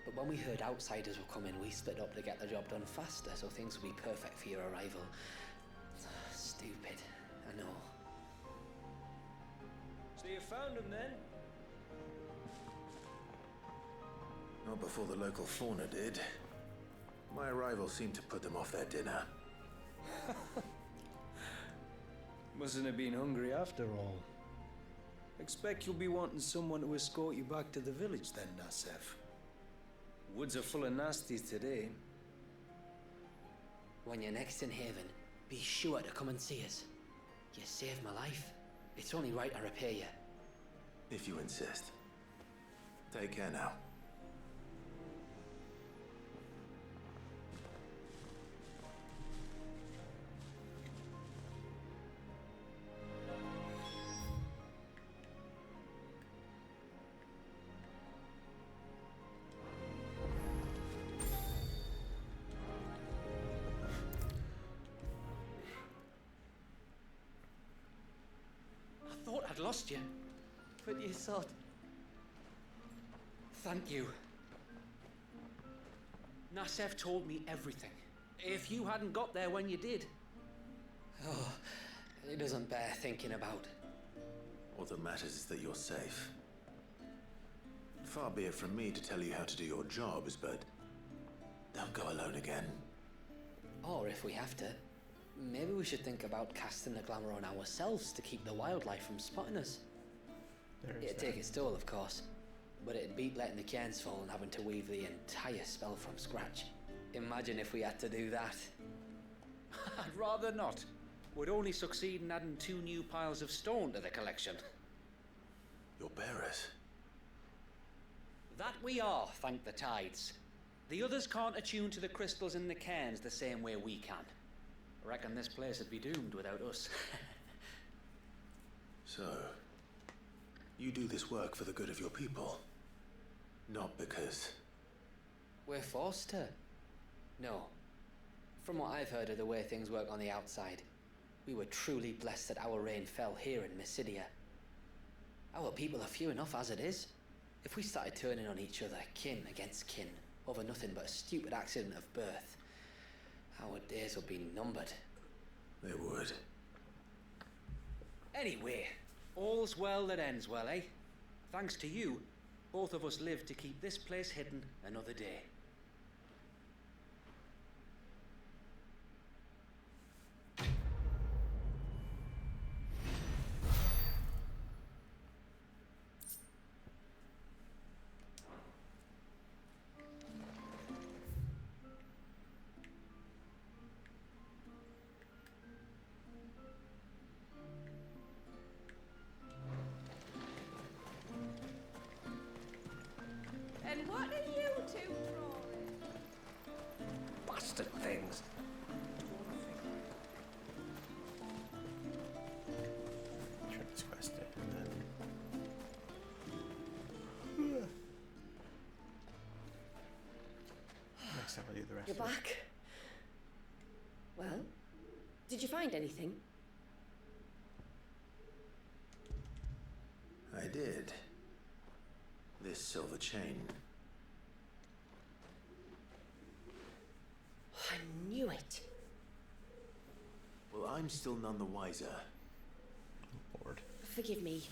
But when we heard outsiders were coming, we split up to get the job done faster, so things would be perfect for your arrival. Stupid, I know. So you found him then? Not before the local fauna did. My arrival seemed to put them off their dinner. Mustn't have been hungry after all. Expect you'll be wanting someone to escort you back to the village then, Nasef. Woods are full of nasties today. When you're next in Haven, be sure to come and see us. You saved my life. It's only right I repay you. If you insist. Take care now. I thought I'd lost you. But you thought... Thank you. Nassef told me everything. If you hadn't got there when you did... Oh, it doesn't bear thinking about. All that matters is that you're safe. Far be it from me to tell you how to do your jobs, but don't go alone again. Or if we have to, maybe we should think about casting the glamour on ourselves to keep the wildlife from spotting us. It'd take its toll, of course, but it'd beat letting the cairns fall and having to weave the entire spell from scratch. Imagine if we had to do that. I'd rather not. Would only succeed in adding 2 new piles of stone to the collection. Your bearers? That we are, thank the tides. The others can't attune to the crystals in the cairns the same way we can. I reckon this place would be doomed without us. So, you do this work for the good of your people? Not because... We're forced to. No. From what I've heard of the way things work on the outside, we were truly blessed that our rain fell here in Mysidia. Our people are few enough as it is. If we started turning on each other, kin against kin, over nothing but a stupid accident of birth, our days would be numbered. They would. Anyway, all's well that ends well, eh? Thanks to you, both of us live to keep this place hidden another day. And what are you two drawing? Bastard things. Try this quest and then... Next time I'll do the rest You're of it. back. Well, did you find anything? I did. This silver chain. I knew it. Well, I'm still none the wiser. Lord. Forgive me.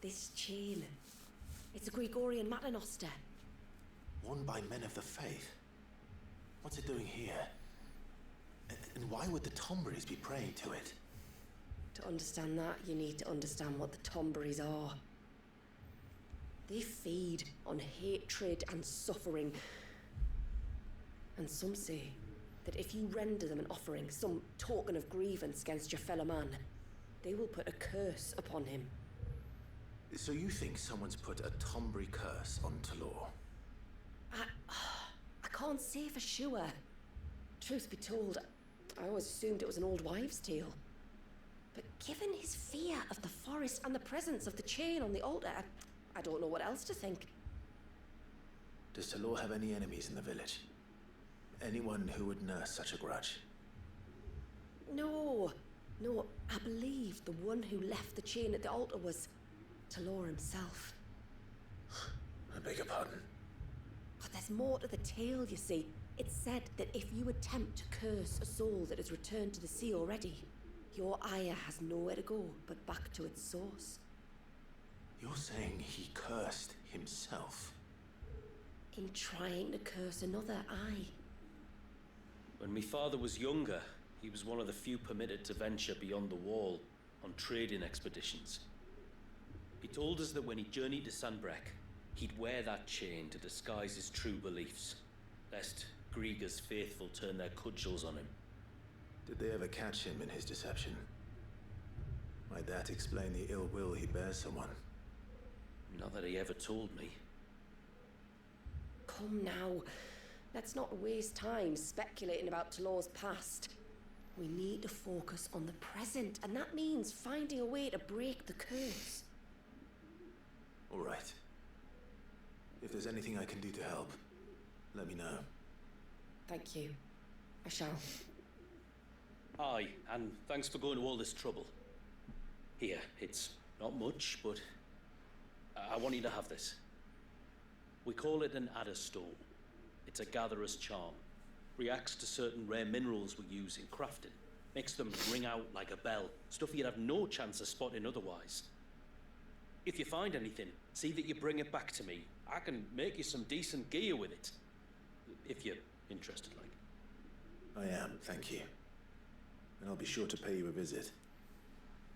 This chain. It's a Gregorian Maternoster. Worn by men of the faith. What's it doing here? And why would the Tomberries be praying to it? To understand that, you need to understand what the Tomberries are. They feed on hatred and suffering. And some say that if you render them an offering, some token of grievance against your fellow man, they will put a curse upon him. So you think someone's put a Tombury curse on Talor? I can't say for sure. Truth be told, I always assumed it was an old wives' tale. But given his fear of the forest and the presence of the chain on the altar, I don't know what else to think. Does Talor have any enemies in the village? Anyone who would nurse such a grudge? No, I believe the one who left the chain at the altar was Talor himself. I beg your pardon? But there's more to the tale, you see. It's said that if you attempt to curse a soul that has returned to the sea already, your ire has nowhere to go but back to its source. You're saying he cursed himself? In trying to curse another, aye. When my father was younger, he was one of the few permitted to venture beyond the wall on trading expeditions. He told us that when he journeyed to Sanbreque, he'd wear that chain to disguise his true beliefs, lest Griega's faithful turn their cudgels on him. Did they ever catch him in his deception? Might that explain the ill will he bears someone? Not that he ever told me. Come now, let's not waste time speculating about Talor's past. We need to focus on the present, and that means finding a way to break the curse. All right. If there's anything I can do to help, let me know. Thank you. I shall. Aye, and thanks for going to all this trouble. Here, it's not much, but I want you to have this. We call it an adder stone. It's a gatherer's charm. Reacts to certain rare minerals we use in crafting. Makes them ring out like a bell. Stuff you'd have no chance of spotting otherwise. If you find anything, see that you bring it back to me. I can make you some decent gear with it. If you're interested, like. I am, thank you. And I'll be sure to pay you a visit.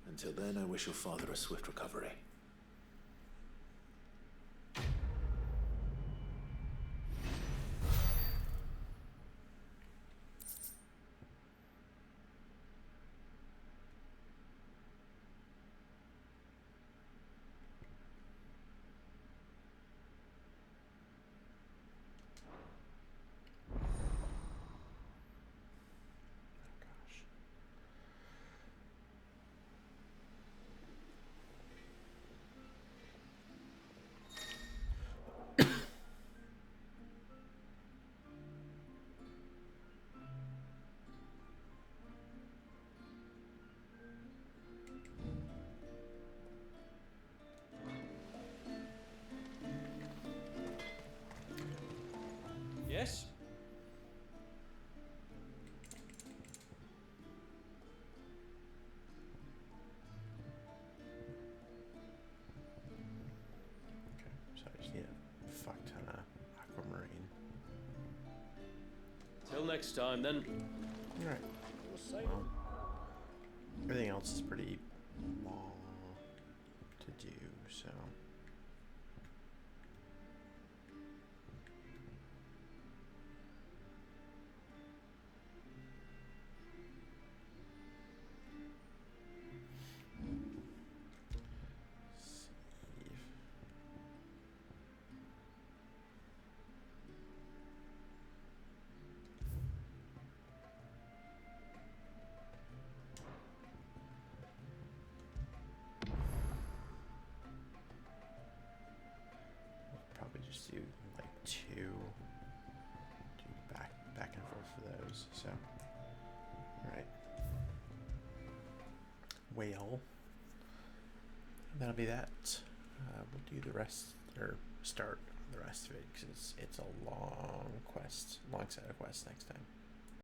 Until then, I wish your father a swift recovery. Yes? So I just need a fuck ton of aquamarine. Till next time, then. Alright. Well, everything else is pretty long to do, so. Probably just do like two, do back and forth for those. So, all right. Well, that'll be that. We'll do the rest, or start the rest of it, because it's a long quest, long set of quests next time.